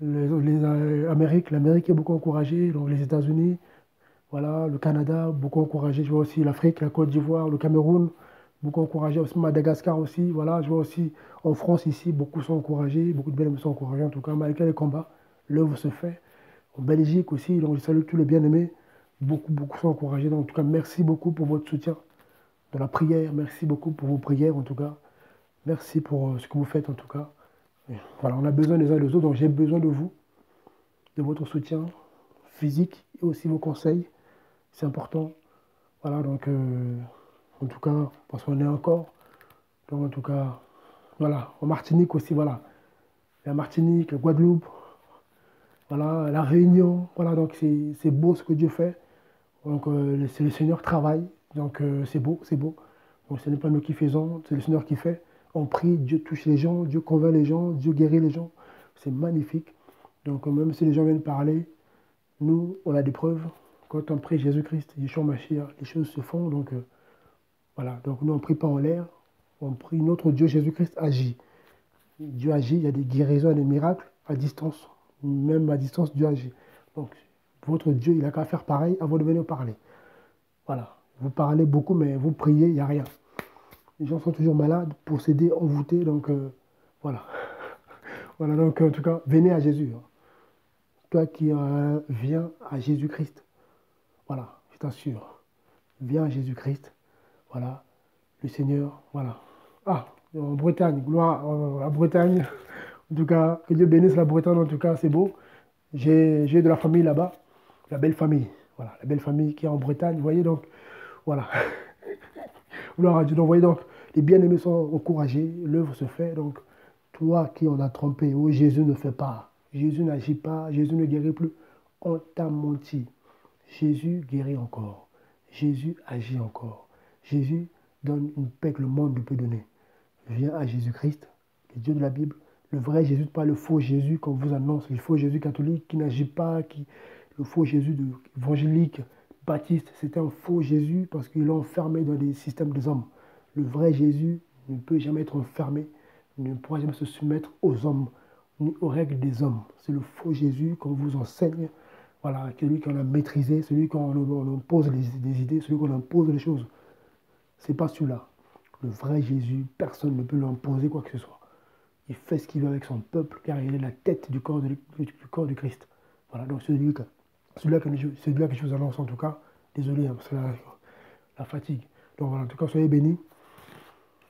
l'Amérique est beaucoup encouragée, donc les États-Unis, voilà, le Canada, beaucoup encouragé, je vois aussi l'Afrique, la Côte d'Ivoire, le Cameroun, beaucoup encouragé, aussi Madagascar aussi, voilà, je vois aussi en France ici, beaucoup sont encouragés, beaucoup de bien-aimés sont encouragés, en tout cas, malgré les combats, l'œuvre se fait. En Belgique aussi, donc je salue tous les bien-aimés, beaucoup sont encouragés, donc en tout cas, merci beaucoup pour votre soutien de la prière, merci beaucoup pour vos prières, en tout cas, merci pour ce que vous faites, en tout cas. Et voilà, on a besoin les uns des autres, donc j'ai besoin de vous, de votre soutien physique et aussi vos conseils, c'est important. Voilà, donc, en tout cas, parce qu'on est encore. Donc, en tout cas, voilà. En Martinique aussi, voilà. La Martinique, la Guadeloupe, voilà, la Réunion. Voilà, donc c'est beau ce que Dieu fait. Donc, le Seigneur travaille. Donc, c'est beau, c'est beau. Donc, ce n'est pas nous qui faisons, c'est le Seigneur qui fait. On prie, Dieu touche les gens, Dieu convainc les gens, Dieu guérit les gens. C'est magnifique. Donc, même si les gens viennent parler, nous, on a des preuves. Quand on prie Jésus-Christ, Yeshua Mashiach, les choses se font. Donc, voilà, donc nous on ne prie pas en l'air, on prie notre Dieu Jésus-Christ agit. Dieu agit, il y a des guérisons, des miracles à distance. Même à distance, Dieu agit. Donc votre Dieu, il n'a qu'à faire pareil avant de venir parler. Voilà, vous parlez beaucoup, mais vous priez, il n'y a rien. Les gens sont toujours malades, possédés, envoûtés, donc voilà. Voilà, donc en tout cas, venez à Jésus. Hein. Toi qui viens à Jésus-Christ, voilà, je t'assure, viens à Jésus-Christ, voilà, le Seigneur, voilà. Ah, en Bretagne, gloire à la Bretagne. En tout cas, que Dieu bénisse la Bretagne, en tout cas, c'est beau. J'ai de la famille là-bas, la belle famille. Voilà, la belle famille qui est en Bretagne, vous voyez, donc, voilà. Gloire à Dieu. Donc, vous voyez, donc, les bien-aimés sont encouragés, l'œuvre se fait. Donc, toi qui en as trompé, oh, Jésus ne fait pas. Jésus n'agit pas, Jésus ne guérit plus. On t'a menti. Jésus guérit encore. Jésus agit encore. Jésus donne une paix que le monde ne peut donner. viens à Jésus-Christ, le Dieu de la Bible, le vrai Jésus, pas le faux Jésus qu'on vous annonce, le faux Jésus catholique qui n'agit pas, le faux Jésus évangélique, baptiste, c'était un faux Jésus parce qu'ils l'ont enfermé dans les systèmes des hommes. Le vrai Jésus ne peut jamais être enfermé, ne pourra jamais se soumettre aux hommes, ni aux règles des hommes. C'est le faux Jésus qu'on vous enseigne, voilà, celui qu'on a maîtrisé, celui qu'on impose des idées, celui qu'on impose les choses. C'est pas celui-là. Le vrai Jésus, personne ne peut lui imposer quoi que ce soit. Il fait ce qu'il veut avec son peuple, car il est la tête du corps de Christ. Voilà, donc celui-là que je vous annonce en tout cas. Désolé, hein, c'est la fatigue. Donc voilà, en tout cas, soyez bénis.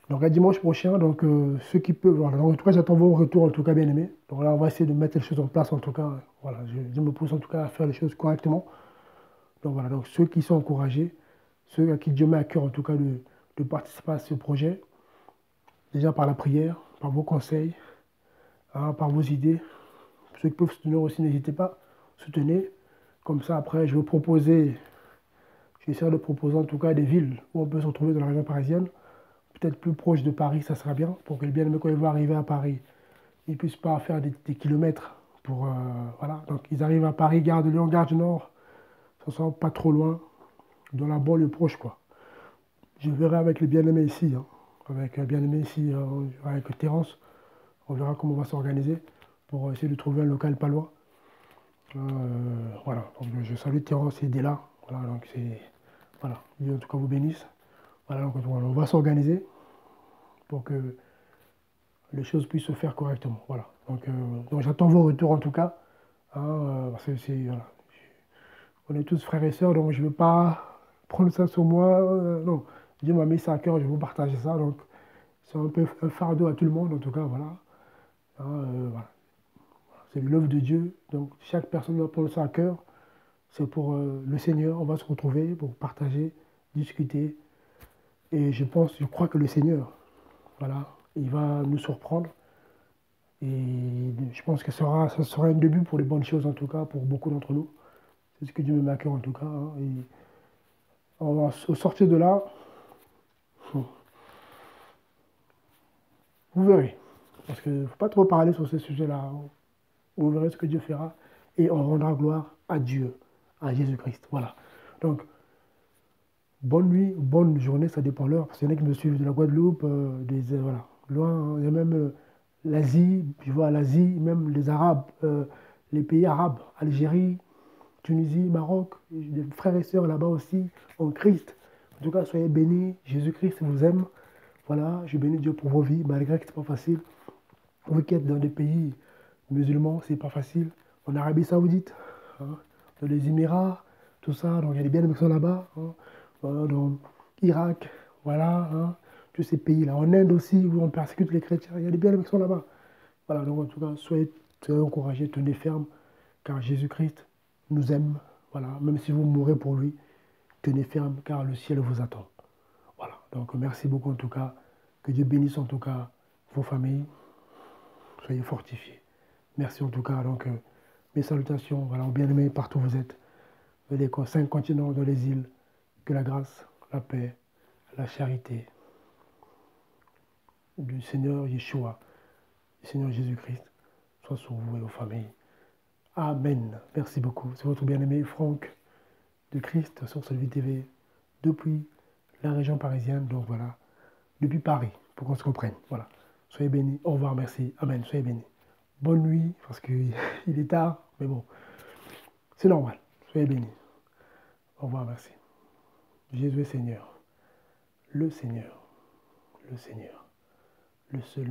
Donc à dimanche prochain, donc ceux qui peuvent, voilà. Donc, en tout cas, j'attends vos retours, en tout cas, bien aimés. Donc là, on va essayer de mettre les choses en place, en tout cas. Voilà, je me pousse en tout cas à faire les choses correctement. Donc voilà, donc ceux qui sont encouragés, ceux à qui Dieu met à cœur, en tout cas, de participer à ce projet, déjà par la prière, par vos conseils, hein, par vos idées. Ceux qui peuvent soutenir aussi, n'hésitez pas, soutenez. Comme ça, après, je vais proposer, j'essaierai de proposer en tout cas des villes où on peut se retrouver dans la région parisienne. Peut-être plus proche de Paris, ça sera bien, pour que le bien-aimé, quand il va arriver à Paris, ils ne puissent pas faire des kilomètres pour... voilà, donc ils arrivent à Paris, gare de Lyon, gare du Nord, ça ne sera pas trop loin, dans la banlieue proche, quoi. Je verrai avec les bien-aimés ici, hein, avec les bien-aimés ici, avec Terence, on verra comment on va s'organiser pour essayer de trouver un local pas loin. Voilà, donc je salue Terence et Della, voilà, donc c'est... Voilà, Dieu en tout cas vous bénisse. Voilà, donc on va s'organiser pour que les choses puissent se faire correctement. Voilà. Donc j'attends vos retours en tout cas. Hein, parce que voilà. On est tous frères et sœurs, donc je ne veux pas prendre ça sur moi. Non, Dieu m'a mis ça à cœur, je vais vous partager ça. Donc c'est un peu un fardeau à tout le monde, en tout cas, voilà. Hein, voilà. C'est l'œuvre de Dieu, donc chaque personne doit prendre ça à cœur. C'est pour le Seigneur, on va se retrouver pour partager, discuter. Et je crois que le Seigneur, voilà, il va nous surprendre. Et je pense que ça sera un début pour les bonnes choses, en tout cas, pour beaucoup d'entre nous. C'est ce que Dieu me met à cœur, en tout cas. Hein. Et on va sortir de là, vous verrez. Parce qu'il ne faut pas trop parler sur ces sujets-là. Vous verrez ce que Dieu fera. Et on rendra gloire à Dieu, à Jésus-Christ. Voilà. Donc, bonne nuit, bonne journée, ça dépend de l'heure. Parce qu'il y en a qui me suivent de la Guadeloupe, voilà, loin. Hein. Il y a même l'Asie, je vois l'Asie, même les Arabes, les pays arabes, Algérie, Tunisie, Maroc, des frères et sœurs là-bas aussi, en Christ. En tout cas, soyez bénis. Jésus-Christ vous aime. Voilà, je bénis Dieu pour vos vies, malgré que ce n'est pas facile. Vous qui êtes dans des pays musulmans, c'est pas facile. En Arabie Saoudite, hein, dans les Émirats, tout ça, donc il y a des bien-aimés qui sont là-bas. Hein, dans Irak, voilà, hein, tous ces pays-là. En Inde aussi, où on persécute les chrétiens, il y a des bien-aimés qui sont là-bas. Voilà, donc en tout cas, soyez encouragés, tenez ferme, car Jésus-Christ nous aime. Voilà, même si vous mourrez pour lui, tenez ferme, car le ciel vous attend. Voilà, donc merci beaucoup en tout cas. Que Dieu bénisse en tout cas vos familles. Soyez fortifiés. Merci en tout cas. Donc, mes salutations, voilà, bien-aimés partout où vous êtes. Les 5 continents, dans les îles. Que la grâce, la paix, la charité du Seigneur Yeshua, du Seigneur Jésus-Christ, soit sur vous et vos familles. Amen. Merci beaucoup. C'est votre bien-aimé Franck de Christ sur Solvi TV depuis la région parisienne. Donc voilà, depuis Paris, pour qu'on se comprenne. Voilà. Soyez bénis. Au revoir. Merci. Amen. Soyez bénis. Bonne nuit, parce qu'il est tard, mais bon, c'est normal. Soyez bénis. Au revoir. Merci. Jésus est Seigneur. Le Seigneur. Le Seigneur. Le seul.